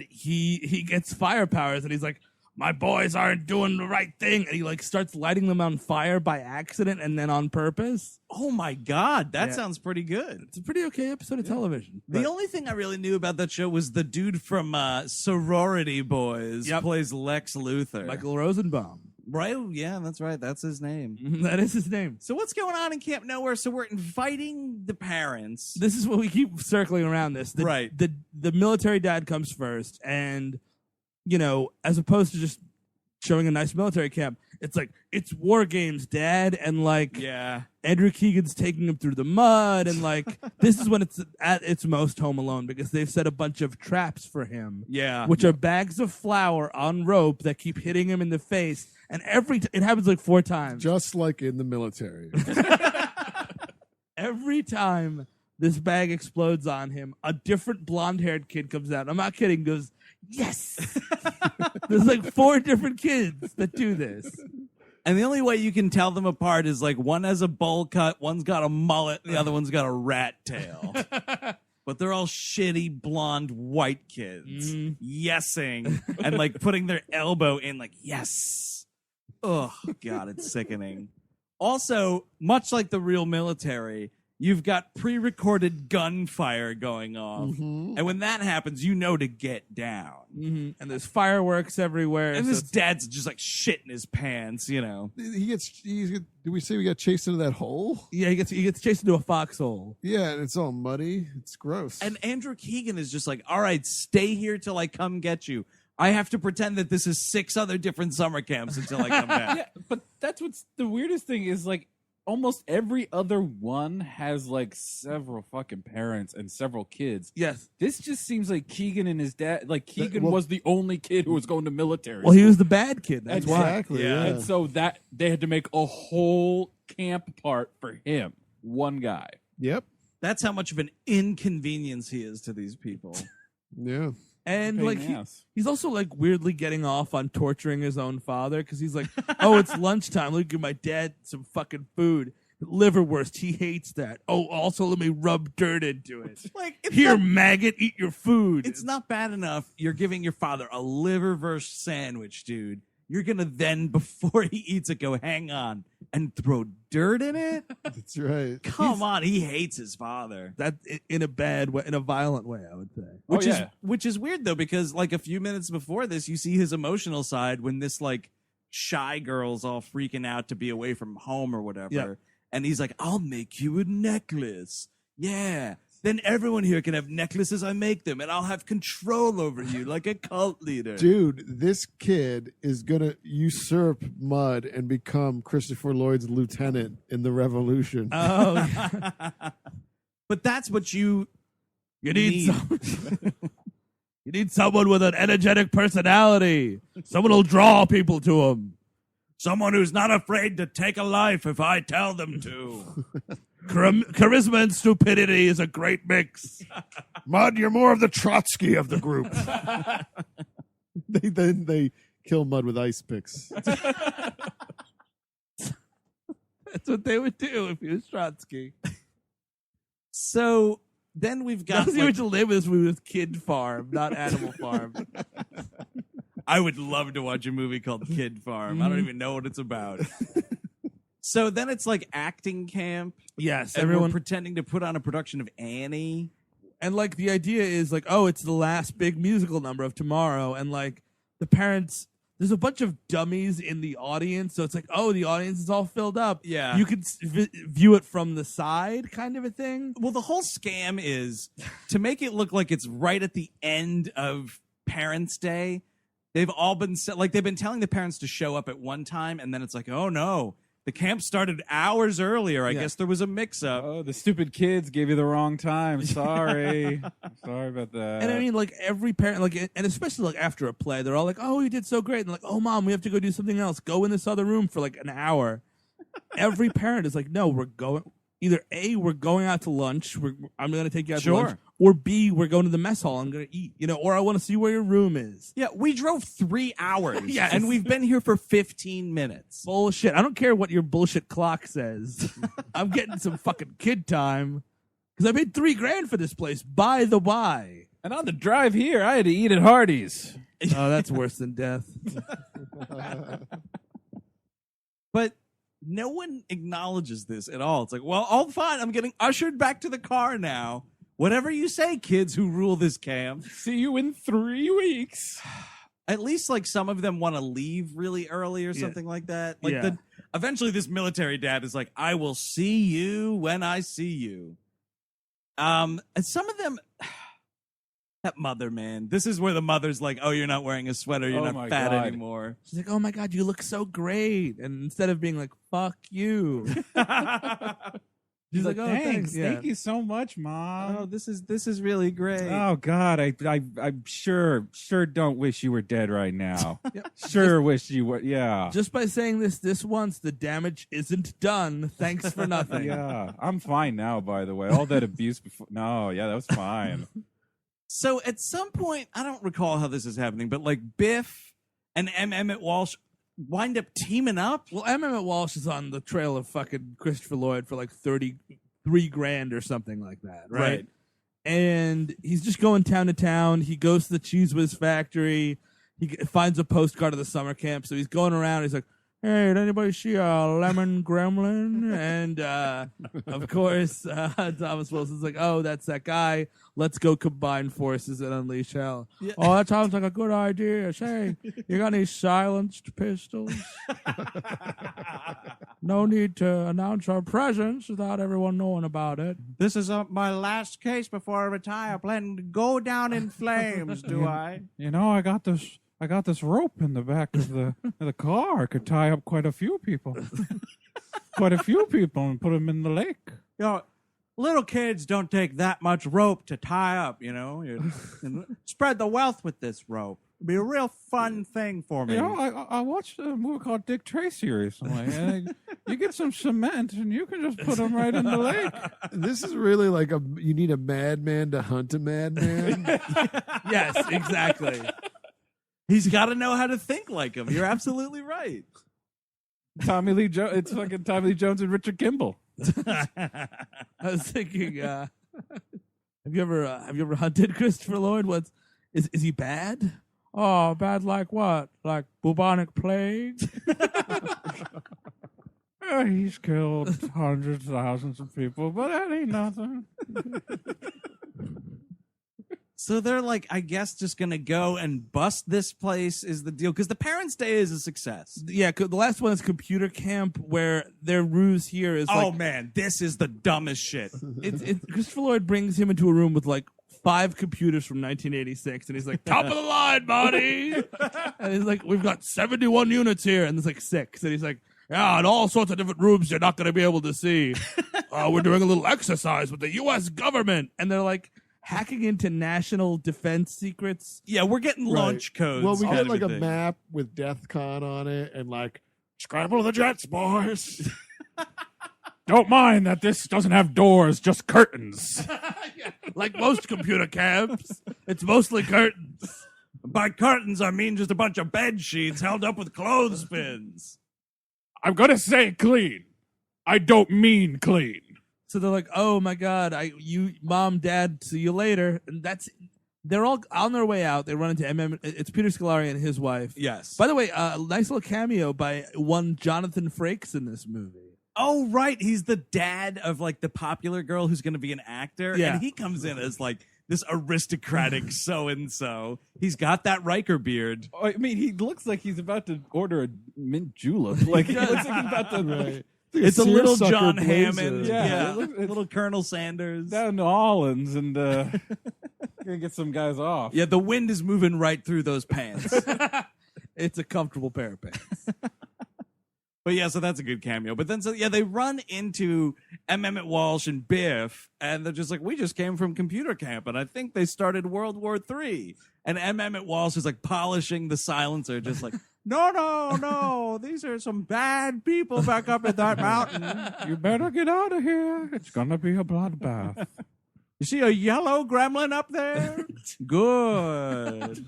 he gets fire powers and he's like, my boys aren't doing the right thing, and he like starts lighting them on fire by accident and then on purpose. Oh my God, that Yeah. sounds pretty good. It's a pretty okay episode of television. The But only thing I really knew about that show was the dude from Sorority Boys Yep. plays Lex Luthor. Michael Rosenbaum. Right? Yeah, that's right. That's his name. That is his name. So what's going on in Camp Nowhere? So we're inviting the parents. This is what we keep circling around this. Right. The military dad comes first, and as opposed to just showing a nice military camp, it's like, it's war games, Dad, and like Yeah. Andrew Keegan's taking him through the mud, and like this is when it's at its most Home Alone because they've set a bunch of traps for him. Yeah. Which are bags of flour on rope that keep hitting him in the face, and it happens like 4 times. just like in the military. Every time this bag explodes on him, a different blonde-haired kid comes out. I'm not kidding. Goes, yes. There's like 4 different kids that do this. And the only way you can tell them apart is like one has a bowl cut, one's got a mullet, and the other one's got a rat tail. But they're all shitty blonde white kids, yesing and like putting their elbow in, like, yes. Oh God, it's sickening. Also, much like the real military, you've got pre-recorded gunfire going off, and when that happens, you know to get down. And there's fireworks everywhere. And so this it's- dad's just like shitting his pants, Did we say we got chased into that hole? yeah, he gets chased into a foxhole. Yeah, and it's all muddy. It's gross. And Andrew Keegan is just like, all right, stay here till I come get you. I have to pretend that this is 6 other different summer camps until I come back. Yeah, but that's what's the weirdest thing is like almost every other one has like several fucking parents and several kids. Yes. This just seems like Keegan and his dad. Like Keegan well- was the only kid who was going to military. Well, he school. was the bad kid. That's why. exactly. Yeah. Yeah. And so that they had to make a whole camp part for him, one guy. Yep. That's how much of an inconvenience he is to these people. Yeah. And Pain like in the ass. he's also like weirdly getting off on torturing his own father because he's like, oh, it's lunchtime. Let me give my dad some fucking food. Liverwurst, he hates that. Oh, also let me rub dirt into it. Like, it's Here, not, maggot, eat your food. it's not bad enough. You're giving your father a liverwurst sandwich, dude. You're gonna then, before he eats it, go, hang on, and throw dirt in it? That's right. Come on, he hates his father. that in a bad way, in a violent way, I would say. Which is weird though, because like a few minutes before this, you see his emotional side when this like shy girl's all freaking out to be away from home or whatever. Yeah. And he's like, I'll make you a necklace. Yeah. Then everyone here can have necklaces. I make them, and I'll have control over you like a cult leader. Dude, this kid is gonna usurp Mud and become Christopher Lloyd's lieutenant in the Revolution. Oh, But that's what you you need someone with an energetic personality. Someone who'll draw people to him. Someone who's not afraid to take a life if I tell them to. Charisma and stupidity is a great mix. Mud, you're more of the Trotsky of the group. They kill Mud with ice picks. That's what they would do if he was Trotsky. So then we've got. That's the original name of this movie was Kid Farm, not Animal Farm. I would love to watch a movie called Kid Farm. I don't even know what it's about. So then it's like acting camp. Yes, And everyone. we're pretending to put on a production of Annie. And like the idea is like, oh, it's the last big musical number of tomorrow, and like the parents. There's a bunch of dummies in the audience, so it's like, oh, the audience is all filled up. Yeah. You could view it from the side, kind of a thing. Well, the whole scam is to make it look like it's right at the end of Parents' Day. They've all been they've been telling the parents to show up at one time, and then it's like, oh no, the camp started hours earlier. I Yeah. guess there was a mix-up. Oh, the stupid kids gave you the wrong time. Sorry. Sorry about that. And I mean, like every parent, like, and especially like after a play, they're all like, "Oh, you did so great!" And like, "Oh, mom, we have to go do something else. Go in this other room for like an hour." Every parent is like, "No, we're going." Either A, we're going out to lunch. I'm going to take you out to Sure. lunch. Or B, we're going to the mess hall. I'm going to eat. Or I want to see where your room is. Yeah, we drove 3 hours, Yes. and we've been here for 15 minutes. Bullshit. I don't care what your bullshit clock says. I'm getting some fucking kid time because I paid $3,000 for this place. By the by. And on the drive here, I had to eat at Hardee's. Oh, that's worse than death. But no one acknowledges this at all. It's like, well, all fine. I'm getting ushered back to the car now. Whatever you say, kids who rule this camp. See you in 3 weeks. At least, like, some of them want to leave really early or something like that. Like, Yeah. eventually this military dad is like, I will see you when I see you. And some of them... That mother, man. This is where the mother's like, oh, you're not wearing a sweater. You're Oh not my fat God. anymore. She's like, oh my God, you look so great. And instead of being like, fuck you. She's like, oh, thanks. Yeah. Thank you so much, Mom. Oh, this is really great. Oh God, I'm sure don't wish you were dead right now. Sure wish you were. Yeah, Just by saying this once, the damage isn't done. Thanks for nothing. yeah. I'm fine now. By the way, all that abuse before. No, yeah, that was fine. So at some point, I don't recall how this is happening, but like Biff and Emmet Walsh wind up teaming up. Well, Emmet Walsh is on the trail of fucking Christopher Lloyd for like $33,000 or something like that, right? Right. And he's just going town to town. He goes to the Cheese Whiz factory. He finds a postcard of the summer camp. So he's going around. He's like, hey, did anybody see a lemon gremlin? And of course, Thomas Wilson's like, oh, that's that guy. Let's go combine forces and unleash hell. Yeah. Oh, that sounds like a good idea. Say, you got any silenced pistols? No need to announce our presence without everyone knowing about it. This is my last case before I retire. Plan to go down in flames, do I? You know, I got this rope in the back of the car. I could tie up quite a few people, and put them in the lake. You know, little kids don't take that much rope to tie up, you know. And spread the wealth with this rope. It'd be a real fun thing for me. You know, I watched a movie called Dick Tracy recently, and You get some cement and you can just put them right in the lake. This is really like you need a madman to hunt a madman. Yes, exactly. He's got to know how to think like him. You're absolutely right. Tommy Lee Jones. It's fucking Tommy Lee Jones and Richard Kimball. I was thinking, have you ever hunted Christopher Lloyd? Is he bad? Oh, bad like what? Like bubonic plague? He's killed hundreds, thousands of people, but that ain't nothing. So they're like, I guess, just going to go and bust this place is the deal. Because the Parents' Day is a success. Yeah, the last one is computer camp, where their ruse here is Oh, man, this is the dumbest shit. Christopher Lloyd brings him into a room with like 5 computers from 1986, and he's like, top of the line, buddy. And he's like, we've got 71 units here, and there's like 6. And he's like, yeah, and all sorts of different rooms you're not going to be able to see. We're doing a little exercise with the U.S. government. And they're like hacking into national defense secrets. Yeah, we're getting launch codes. Well, we and get like a everything. map with DEF CON on it and like, scramble the jets, boys. Don't mind that this doesn't have doors, just curtains. Like most computer camps, it's mostly curtains. By curtains, I mean just a bunch of bed sheets held up with clothespins. I'm going to say clean. I don't mean clean. So they're like, "Oh my God, mom, dad, see you later." And they're all on their way out. They run into Emmet. It's Peter Scolari and his wife. Yes. By the way, nice little cameo by one Jonathan Frakes in this movie. Oh, right. He's the dad of like the popular girl who's going to be an actor. Yeah. And he comes in as like this aristocratic so-and-so. He's got that Riker beard. I mean, he looks like he's about to order a mint julep. Like, he looks like he's about to... Right. It's a little seersucker John blazer. Hammond. Yeah. Yeah. It's- Little Colonel Sanders. down to Orleans and gonna get some guys off. Yeah, the wind is moving right through those pants. It's a comfortable pair of pants. But yeah, so that's a good cameo. But then, they run into Emmet Walsh and Biff, and they're just like, we just came from computer camp, and I think they started World War III. And Emmet Walsh is like polishing the silencer, just like, no, these are some bad people back up at that mountain. You better get out of here. It's gonna be a bloodbath. You see a yellow gremlin up there? Good.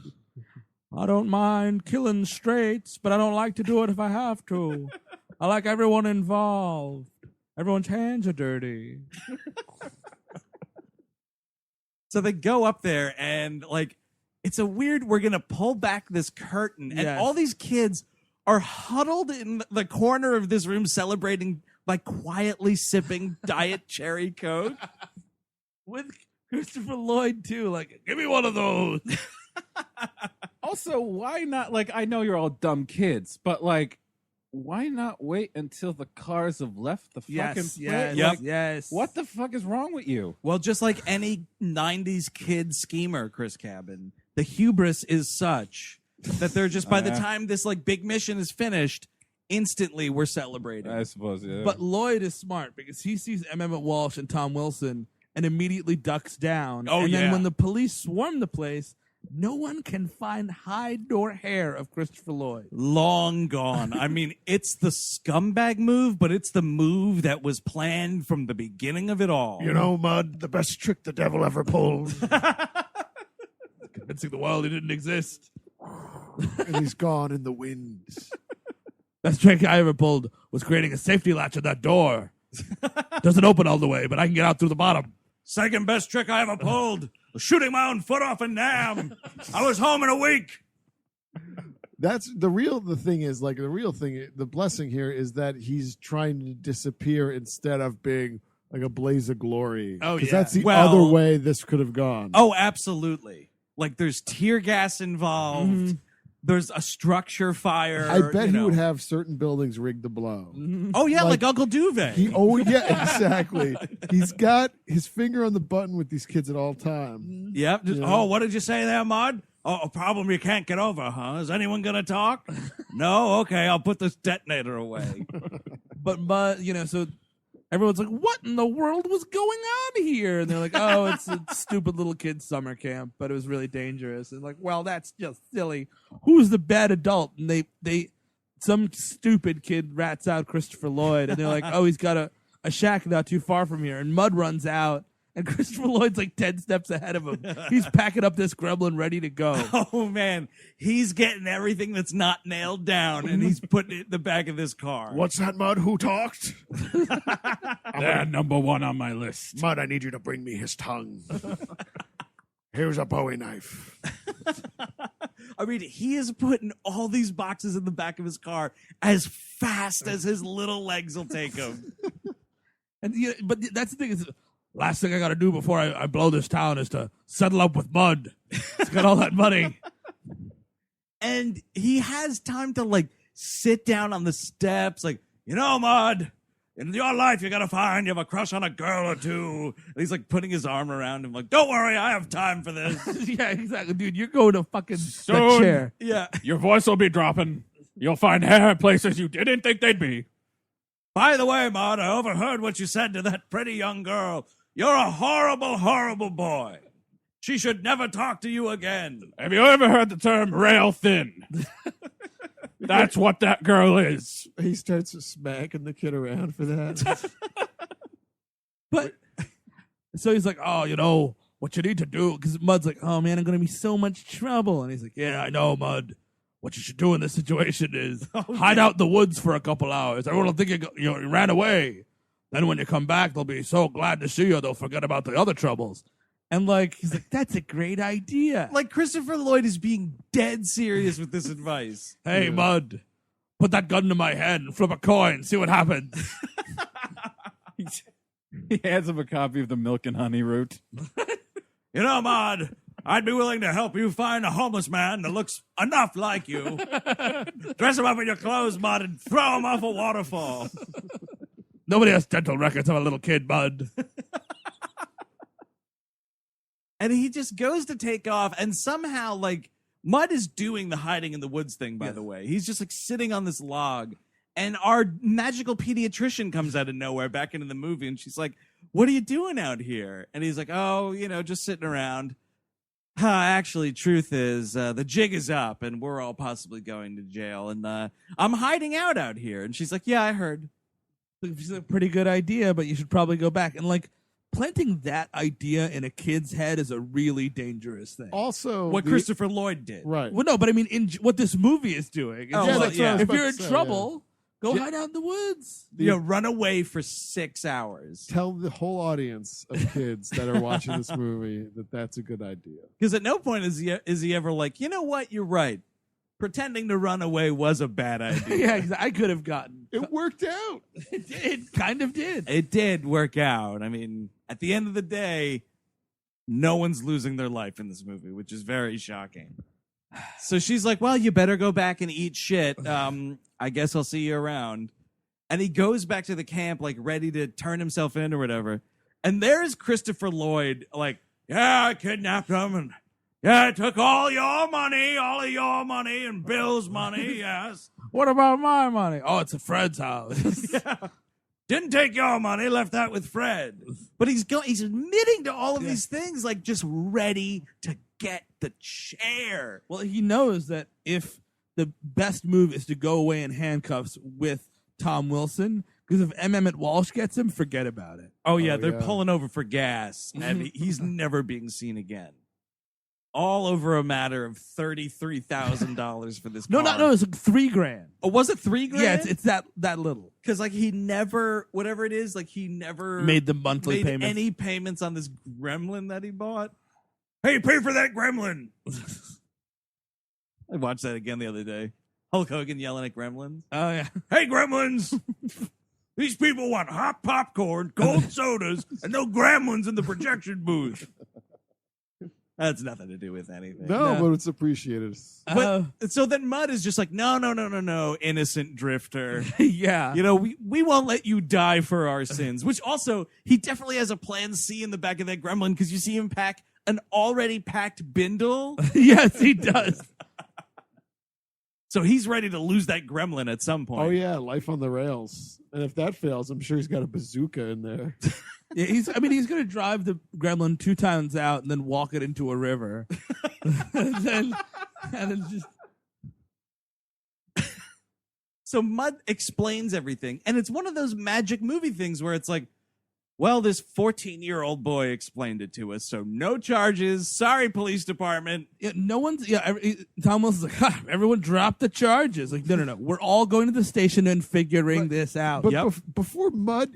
I don't mind killing straights, but I don't like to do it if I have to. I like everyone involved. Everyone's hands are dirty. So they go up there, and like, it's a weird, we're going to pull back this curtain, and Yes. all these kids are huddled in the corner of this room celebrating by quietly sipping Diet Cherry Coke. With Christopher Lloyd, too. Like, give me one of those. Also, why not? Like, I know you're all dumb kids, but like, why not wait until the cars have left the fucking Yes, place? yes, Yep. yes. What the fuck is wrong with you? Well, just like any 90s kid schemer, Chris Cabin, the hubris is such that they're just, by the Yeah. time this like big mission is finished, instantly we're celebrating. I suppose, yeah. But Lloyd is smart because he sees Emmet Walsh and Tom Wilson and immediately ducks down. Oh, and yeah. then when the police swarm the place, no one can find hide nor hair of Christopher Lloyd. Long gone. I mean, it's the scumbag move, but it's the move that was planned from the beginning of it all. You know, Mud, the best trick the devil ever pulled. Convincing the world he didn't exist. And he's gone in the wind. Best trick I ever pulled was creating a safety latch on that door. Doesn't open all the way, but I can get out through the bottom. Second best trick I ever pulled was shooting my own foot off in Nam. I was home in a week. That's the thing is like the real thing. The blessing here is that he's trying to disappear instead of being like a blaze of glory. Oh, 'Cause yeah. that's the Well- other way this could have gone. Oh, absolutely. Like there's tear gas involved. There's a structure fire. I bet you he know. would have certain buildings rigged to blow. Oh yeah, like- like Uncle Duvet. Yeah, exactly. He's got his finger on the button with these kids at all time. Yep. Just, Yeah. Oh, what did you say there, Mud? Oh, a problem you can't get over, huh? Is anyone gonna talk? No. Okay, I'll put this detonator away. But so everyone's like, what in the world was going on here? And they're like, oh, it's a stupid little kid's summer camp, but it was really dangerous. And like, well, that's just silly. Who's the bad adult? And they some stupid kid rats out Christopher Lloyd, and they're like, oh, he's got a shack not too far from here, and Mud runs out, and Christopher Lloyd's like 10 steps ahead of him. He's packing up this gremlin ready to go. Oh, man. He's getting everything that's not nailed down, and he's putting it in the back of this car. What's that, Mud? Who talked? They're number one on my list. Mud, I need you to bring me his tongue. Here's a Bowie knife. I mean, he is putting all these boxes in the back of his car as fast as his little legs will take him. And but that's the thing is, last thing I got to do before I blow this town is to settle up with Mud. He's got all that money. And he has time to, like, sit down on the steps, like, Mud, in your life you gotta find you have a crush on a girl or two. And he's, like, putting his arm around him, like, don't worry, I have time for this. Yeah, exactly. Dude, you're going to fucking the Soon. chair. Yeah. Your voice will be dropping. You'll find hair places you didn't think they'd be. By the way, Mud, I overheard what you said to that pretty young girl. You're a horrible, horrible boy. She should never talk to you again. Have you ever heard the term rail thin? That's what that girl is. He starts smacking the kid around for that. But so he's like, oh, what you need to do, because Mud's like, oh man, I'm gonna be so much trouble, and he's like, yeah, I know, Mud. What you should do in this situation is hide out in the woods for a couple hours. Everyone will think you ran away. Then when you come back, they'll be so glad to see you, they'll forget about the other troubles. And like, he's like, that's a great idea. Like, Christopher Lloyd is being dead serious with this advice. Hey, Mud, put that gun to my head and flip a coin. See what happens. He hands him a copy of the Milk and Honey route. Mud, I'd be willing to help you find a homeless man that looks enough like you. Dress him up in your clothes, Mud, and throw him off a waterfall. Nobody has dental records of a little kid, Mud. And he just goes to take off, and somehow, like, Mud is doing the hiding in the woods thing, by the way. He's just, like, sitting on this log, and our magical pediatrician comes out of nowhere back into the movie, and she's like, what are you doing out here? And he's like, oh, just sitting around. Actually, truth is, the jig is up, and we're all possibly going to jail, and I'm hiding out here. And she's like, yeah, I heard. It's a pretty good idea, but you should probably go back. And, like, planting that idea in a kid's head is a really dangerous thing. Also, What Christopher Lloyd did. Right. Well, no, but I mean, what this movie is doing. Oh, It's well, like, yeah. if you're in About to say, trouble, go hide out in the woods. Run away for 6 hours. Tell the whole audience of kids that are watching this movie that that's a good idea. Because at no point is he ever like, you know what, you're right. Pretending to run away was a bad idea. Yeah, I could have gotten. It worked out. It kind of did. It did work out. I mean, at the end of the day, no one's losing their life in this movie, which is very shocking. So she's like, well, you better go back and eat shit. I guess I'll see you around. And he goes back to the camp, like, ready to turn himself in or whatever. And there's Christopher Lloyd, like, yeah, I kidnapped him, and yeah, I took all of your money, and Bill's money, yes. What about my money? Oh, it's a Fred's house. Yeah. Didn't take your money, left that with Fred. But he's admitting to all of these things, like, just ready to get the chair. Well, he knows that if the best move is to go away in handcuffs with Tom Wilson, because if Emmet Walsh gets him, forget about it. Oh, yeah, they're yeah. pulling over for gas, and he's never being seen again. All over a matter of $33,000 for this car. No, it's like $3,000. Oh, was it $3,000? Yeah, it's that little. Because, like, he never, whatever it is, like, he never Made the monthly made payments. any payments on this gremlin that he bought. Hey, pay for that gremlin. I watched that again the other day. Hulk Hogan yelling at gremlins. Oh, yeah. Hey, gremlins! These people want hot popcorn, cold sodas, and no gremlins in the projection booth. That's nothing to do with anything. No, but it's appreciated. But so then Mud is just like, no, innocent drifter. Yeah. We won't let you die for our sins. Which also, he definitely has a plan C in the back of that gremlin, because you see him pack an already packed bindle. Yes, he does. So he's ready to lose that gremlin at some point. Oh, yeah, life on the rails. And if that fails, I'm sure he's got a bazooka in there. Yeah, he's going to drive the gremlin 2 times out and then walk it into a river. and then just So Mud explains everything, and it's one of those magic movie things where it's like, well, this 14-year-old boy explained it to us, so no charges. Sorry, police department. Yeah, no one's. Yeah, Tom Wilson's like, ha, everyone dropped the charges. Like, no. We're all going to the station and figuring this out. But Yep. before Mud,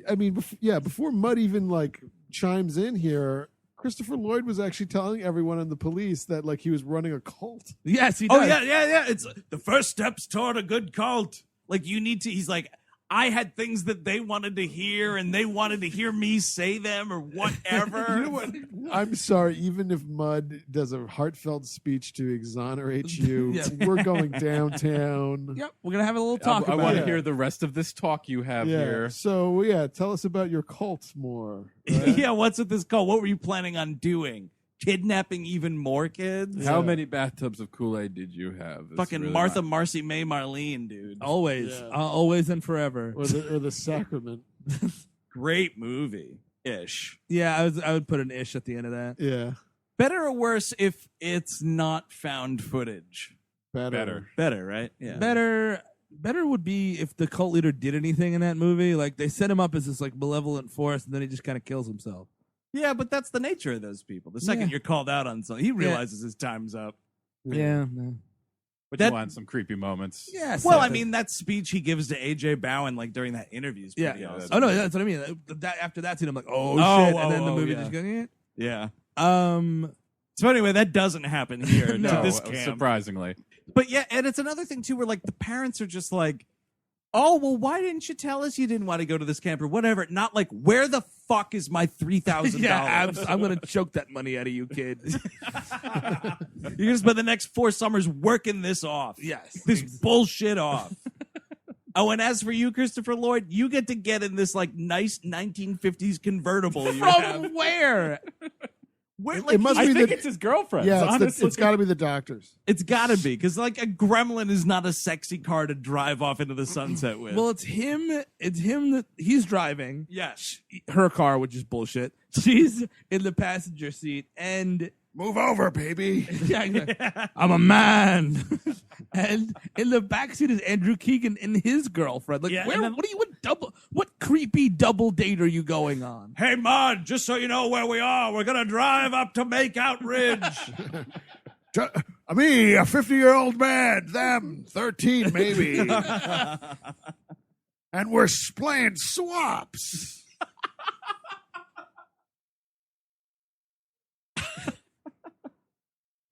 before Mud even like chimes in here, Christopher Lloyd was actually telling everyone in the police that like he was running a cult. Yes, he Oh, does. yeah. It's the first steps toward a good cult. Like, you need to, he's like, I had things that they wanted to hear, and they wanted to hear me say them or whatever. You know what? I'm sorry. Even if Mud does a heartfelt speech to exonerate you, Yeah. we're going downtown. Yep, we're gonna have a little talk I about want it. to hear the rest of this talk you have Yeah. here. So tell us about your cult more. Right? Yeah, what's with this cult? What were you planning on doing? Kidnapping even more kids? How many bathtubs of Kool-Aid did you have? It's Fucking really Martha, not- Marcy, May, Marlene, dude. Always, Yeah. always and forever. Or the sacrament. Great movie. Ish. Yeah, I would put an ish at the end of that. Yeah. Better or worse if it's not found footage? Better. Better, right? Yeah. Better would be if the cult leader did anything in that movie. Like they set him up as this like malevolent force, and then he just kind of kills himself. Yeah, but that's the nature of those people. The second Yeah. you're called out on something, he realizes his time's up. Yeah. But That- you want some creepy moments. Yeah. Well, I something. mean, that speech he gives to AJ Bowen, like during that interview, is pretty Yeah. awesome. Oh no, that's what I mean. After that scene, I'm like, oh Oh, shit, and then the oh, movie yeah. just goes. Yeah. Um. So anyway, that doesn't happen here to No, this camp. surprisingly. But yeah, and it's another thing too, where like the parents are just like, "Oh, well, why didn't you tell us you didn't want to go to this camp or whatever?" Not like, "Where the fuck is my $3,000?" Yeah, I'm gonna choke that money out of you, kid. You're gonna spend the next 4 summers working this off. Yes. This bullshit off. Oh, and as for you, Christopher Lloyd, you get to get in this like nice 1950s convertible you have. From where? Where, It like, must I be think the- it's his girlfriend. Yeah, honestly. it's got to be the doctors. it's gotta be, because like a gremlin is not a sexy car to drive off into the sunset with. Well, it's him. It's him that he's driving yes. her car, which is bullshit. She's in the passenger seat, and Move over, baby. yeah, I'm a man. And in the back seat is Andrew Keegan and his girlfriend. Like, Yeah, where? and then- What creepy double date are you going on? Hey, Mud, just so you know where we are, we're gonna drive up to Makeout Ridge. Me, a 50-year-old man. Them, 13 maybe. And we're playing swaps.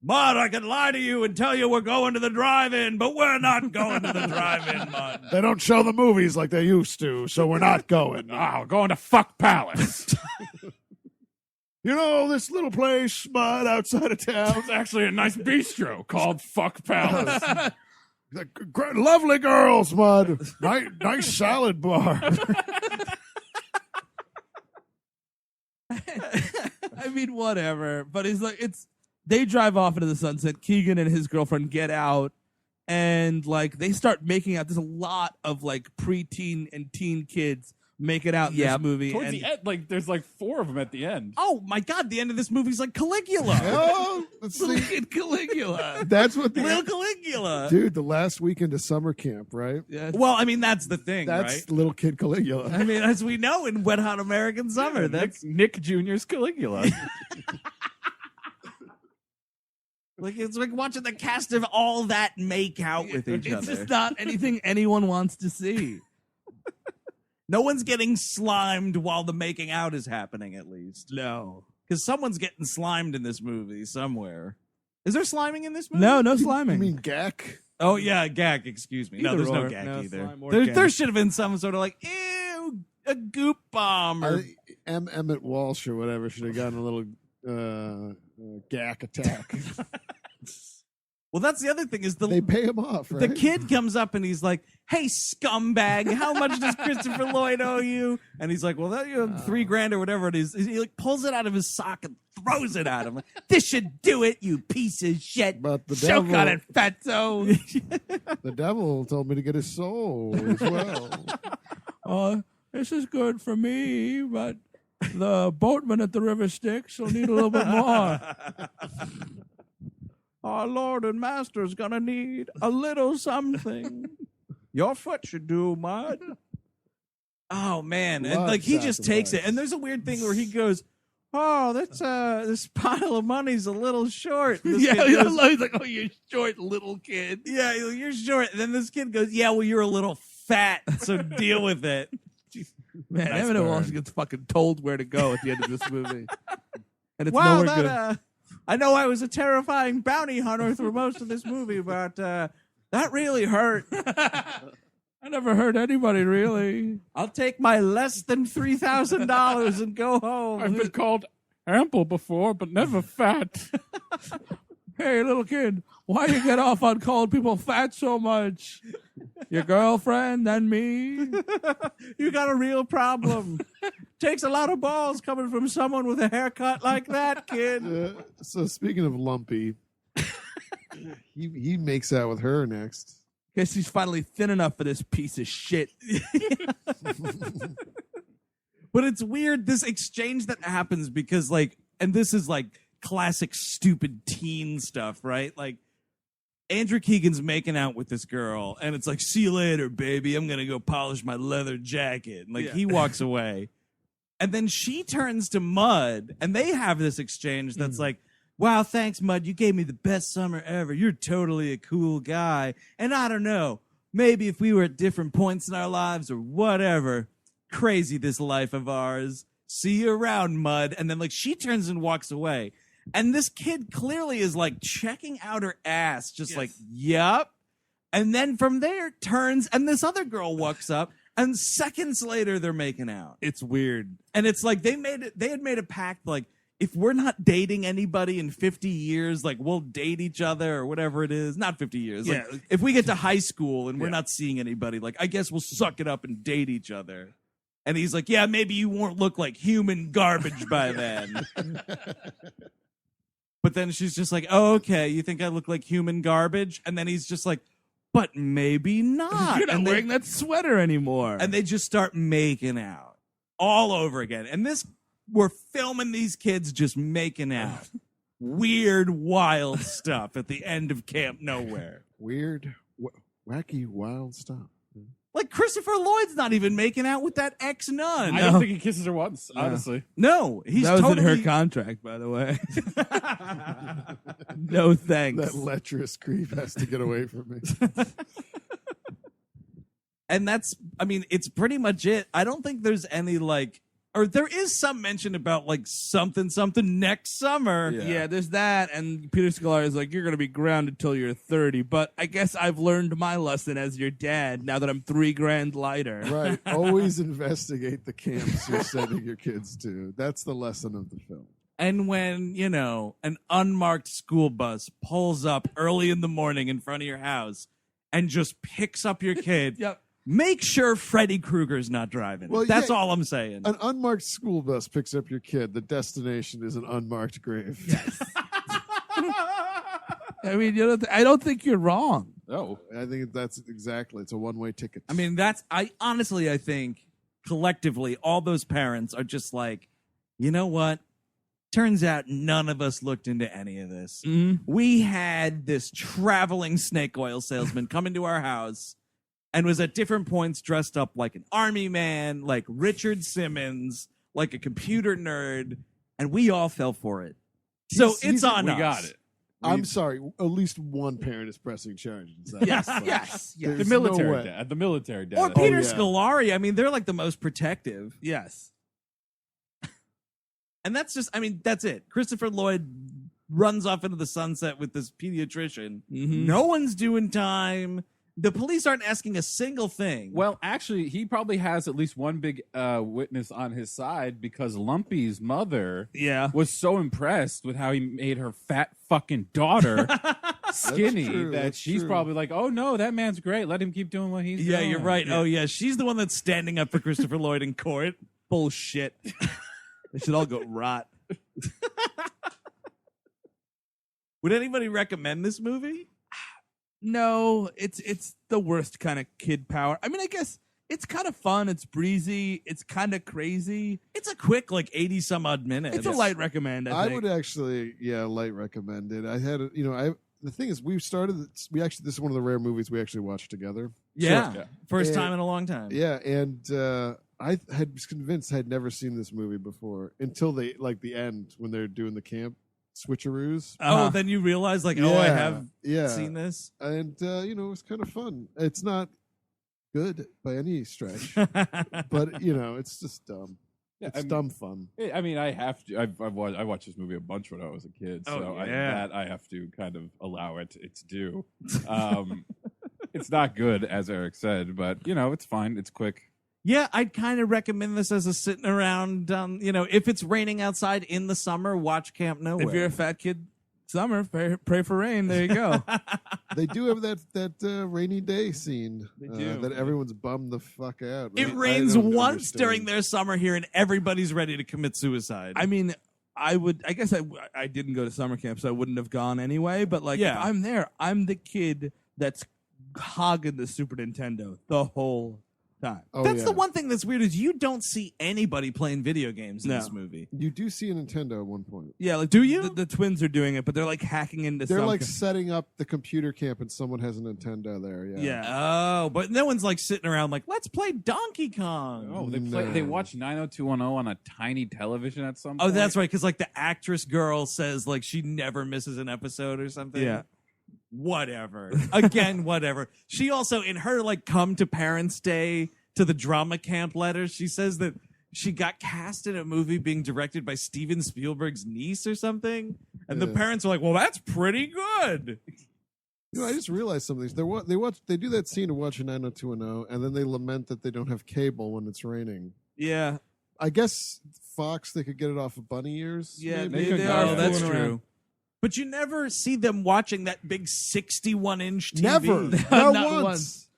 Mud, I can lie to you and tell you we're going to the drive-in, but we're not going to the drive-in, Mud. They don't show the movies like they used to, so we're not going. we're going to Fuck Palace. You know, this little place, Mud, outside of town. It's actually a nice bistro called Fuck Palace. Lovely girls, Mud. Nice salad bar. I mean, whatever. But he's like, they drive off into the sunset. Keegan and his girlfriend get out, and like they start making out. There's a lot of like preteen and teen kids making out in Yeah. this movie. Towards And the end, like there's like 4 of them at the end. Oh, my God, the end of this movie's like Caligula. Oh, little kid Caligula. that's what Little Caligula. Dude, the last weekend of summer camp, right? Yeah. Well, I mean, that's the thing, That's right? little kid Caligula. I mean, as we know in Wet Hot American Summer, that's Nick Jr.'s Caligula. like, it's like watching the cast of all that make out with each It's other. just not anything anyone wants to see. No one's getting slimed while the making out is happening, at least. No. Because someone's getting slimed in this movie somewhere. Is there sliming in this movie? No You sliming. mean Gak? Oh, yeah, gag, excuse me. No, Either there's no or. gag No either. slime or There, gag. there should have been some sort of like, ew, a goop bomb. Or, Emmet Walsh or whatever should have gotten a little Gak attack. well, that's the other thing is They pay him off, right? the kid comes up and he's like, "Hey, scumbag, how much does Christopher Lloyd owe you?" And he's like, "Well, that you have $3,000 or whatever it is." He like pulls it out of his sock and throws it at him. Like, this should do it, you piece of shit. But the Choke devil, on it, fatso. the devil told me to get his soul as well. This is good for me, but the boatman at the River Styx will need a little bit more. Our Lord and Master's gonna need a little something. Your foot should do, Mud. Oh man, and Love like he just takes it, sacrifice. and there's a weird thing where he goes, "Oh, that's this pile of money's a little short." And this Yeah, kid goes, he's like, oh, you short little kid. yeah, you're short. And then this kid goes, "Yeah, well, you're a little fat, so deal with it." Man, Nice Emmet burn. Walsh gets fucking told where to go at the end of this movie. And it's Wow, nowhere good. I know I was a terrifying bounty hunter through most of this movie, but that really hurt. I never hurt anybody, really. I'll take my less than $3,000 and go home. I've been called ample before, but never fat. Hey, little kid, why you get off on calling people fat so much? Your girlfriend and me? You got a real problem. Takes a lot of balls coming from someone with a haircut like that, kid. So speaking of Lumpy, he makes out with her next. Guess he's finally thin enough for this piece of shit. But it's weird, this exchange that happens because, like, and this is like classic stupid teen stuff, right? Like, Andrew Keegan's making out with this girl, and it's like, "See you later, baby. I'm going to go polish my leather jacket." And, like, he walks away. And then she turns to Mud, and they have this exchange that's like, "Wow, thanks, Mud. You gave me the best summer ever. You're totally a cool guy. And I don't know, maybe if we were at different points in our lives or whatever, crazy this life of ours. See you around, Mud." And then, like, she turns and walks away. And this kid clearly is, like, checking out her ass, just like, "Yup." And then from there, turns, and this other girl walks up, and seconds later, they're making out. It's weird. And it's like they had made a pact, like, if we're not dating anybody in 50 years, like, we'll date each other or whatever it is. Not 50 years. Like, Yeah. if we get to high school and we're not seeing anybody, like, I guess we'll suck it up and date each other. And he's like, "Yeah, maybe you won't look like human garbage by then." But then she's just like, "Oh, okay, you think I look like human garbage?" And then he's just like, "But maybe not." You're not and wearing that sweater anymore. and they just start making out all over again. And we're filming these kids just making out. Weird, wild stuff at the end of Camp Nowhere. Weird, wacky, wild stuff. Like, Christopher Lloyd's not even making out with that ex-nun. I don't think he kisses her once, honestly. No, he's that was totally... in her contract, by the way. No thanks. That lecherous creep has to get away from me. And that's, I mean, it's pretty much it. I don't think there's any, like, or there is some mention about, like, something next summer. Yeah, there's that, and Peter Scolari is like, "You're going to be grounded till you're 30, but I guess I've learned my lesson as your dad now that I'm $3,000 lighter." Right. Always investigate the camps you're sending your kids to. That's the lesson of the film. And when, you know, an unmarked school bus pulls up early in the morning in front of your house and just picks up your kid, Yep. make sure Freddy Krueger's not driving. Well, That's yeah. all I'm saying. An unmarked school bus picks up your kid. The destination is an unmarked grave. I mean, I don't think you're wrong. Oh. I think that's exactly. It's a one-way ticket. I mean, I honestly think collectively all those parents are just like, you know what? Turns out none of us looked into any of this. We had this traveling snake oil salesman come into our house and was at different points dressed up like an army man, like Richard Simmons, like a computer nerd, and we all fell for it. So it's on We us. got it. I'm sorry. At least one parent is pressing charges. Yes, Like, yes, yes. The there's military no way. dad. The military dad. Or Peter yeah. Scolari. I mean, they're like the most protective. Yes. And that's just, I mean, that's it. Christopher Lloyd runs off into the sunset with this pediatrician. Mhm. No one's doing time. The police aren't asking a single thing. Well, actually, he probably has at least one big witness on his side because Lumpy's mother Yeah. was so impressed with how he made her fat fucking daughter skinny true, that that's she's true. probably like, "Oh no, that man's great. Let him keep doing what he's yeah, doing." you're right. Oh, yeah. She's the one that's standing up for Christopher Lloyd in court. Bullshit. They should all go rot. Would anybody recommend this movie? No, it's the worst kind of kid power. I mean, I guess it's kind of fun. It's breezy. It's kind of crazy. It's a quick, like, 80 some odd minutes. It's a light recommend. I I think. would actually, light recommend it. I had, the thing is, we actually, this is one of the rare movies we actually watched together. Yeah. Yeah. First And- time in a long time. Yeah, and was convinced I had never seen this movie before until the end when they're doing the camp switcheroos. Oh, then you realize, like, oh, I have seen this. And it was kind of fun. It's not good by any stretch, but it's just dumb. Yeah, It's dumb fun. I mean, I have to. I watched this movie a bunch when I was a kid, so I have to kind of allow it its due. It's not good, as Eric said, but it's fine. It's quick. Yeah, I'd kind of recommend this as a sitting around, if it's raining outside in the summer, watch Camp Nowhere. If you're a fat kid, summer, pray for rain. There you go. They do have that rainy day scene. They do. That everyone's bummed the fuck out. It I rains don't once understand. during their summer here, and everybody's ready to commit suicide. I mean, I guess I didn't go to summer camp, so I wouldn't have gone anyway. But if I'm there, I'm the kid that's hogging the Super Nintendo the whole time. Oh, That's yeah. the one thing that's weird is you don't see anybody playing video games in No. this movie. You do see a Nintendo at one point. Yeah, like Do you? The twins are doing it, but they're like hacking into. They're some like setting up the computer camp, and someone has a Nintendo there. Yeah. yeah. Oh, but no one's like sitting around like, let's play Donkey Kong. Oh, they No. They watch 90210 on a tiny television at some Oh, point. that's right, because like the actress girl says like she never misses an episode or something. Yeah. Whatever. Again, whatever. She also, in her like come to Parents' Day to the drama camp letter, she says that she got cast in a movie being directed by Steven Spielberg's niece or something. And the Yeah. parents are like, well, that's pretty good. I just realized something. They do that scene of watching 90210, and then they lament that they don't have cable when it's raining. Yeah. I guess Fox, they could get it off of bunny ears. Yeah, maybe? they are Oh, that's fooling true. around. But you never see them watching that big 61-inch TV. Never. Not Not once.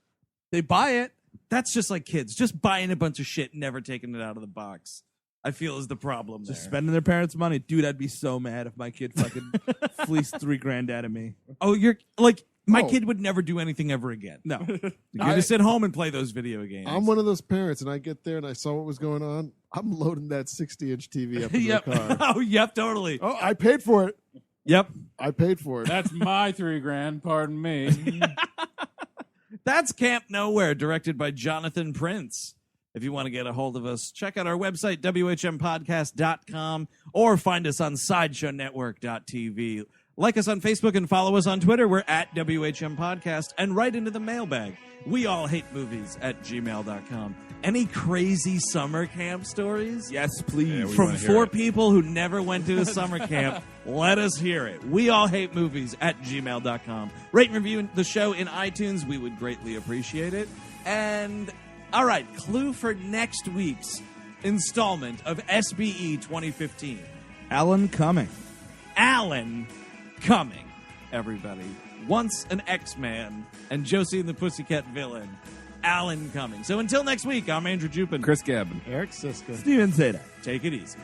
They buy it. That's just like kids, just buying a bunch of shit, never taking it out of the box. I feel is the problem Just there. spending their parents' money. Dude, I'd be so mad if my kid fucking fleeced $3,000 out of me. Oh, you're like my Oh. kid would never do anything ever again. No. You're gonna sit home and play those video games. I'm one of those parents, and I get there and I saw what was going on. I'm loading that 60-inch TV up in Yep. the car. Oh, yep, totally. Oh, I paid for it. Yep. I paid for it. That's my $3,000. Pardon me. That's Camp Nowhere, directed by Jonathan Prince. If you want to get a hold of us, check out our website, whmpodcast.com, or find us on SideshowNetwork.tv. Like us on Facebook and follow us on Twitter. We're at WHM Podcast, and write into the mailbag. We all hate movies at gmail.com. Any crazy summer camp stories? Yes, please. Yeah, we From wanna hear 4 it. people who never went to a summer camp, let us hear it. We all hate movies at gmail.com. Rate and review the show in iTunes. We would greatly appreciate it. And, all right, clue for next week's installment of SBE 2015. Alan Cumming. Alan Cumming, everybody. Once an X-Man and Josie and the Pussycat villain, Alan Cumming. So until next week, I'm Andrew Jupin. Chris Gabin. Eric Siska. Steven Zeta. Take it easy.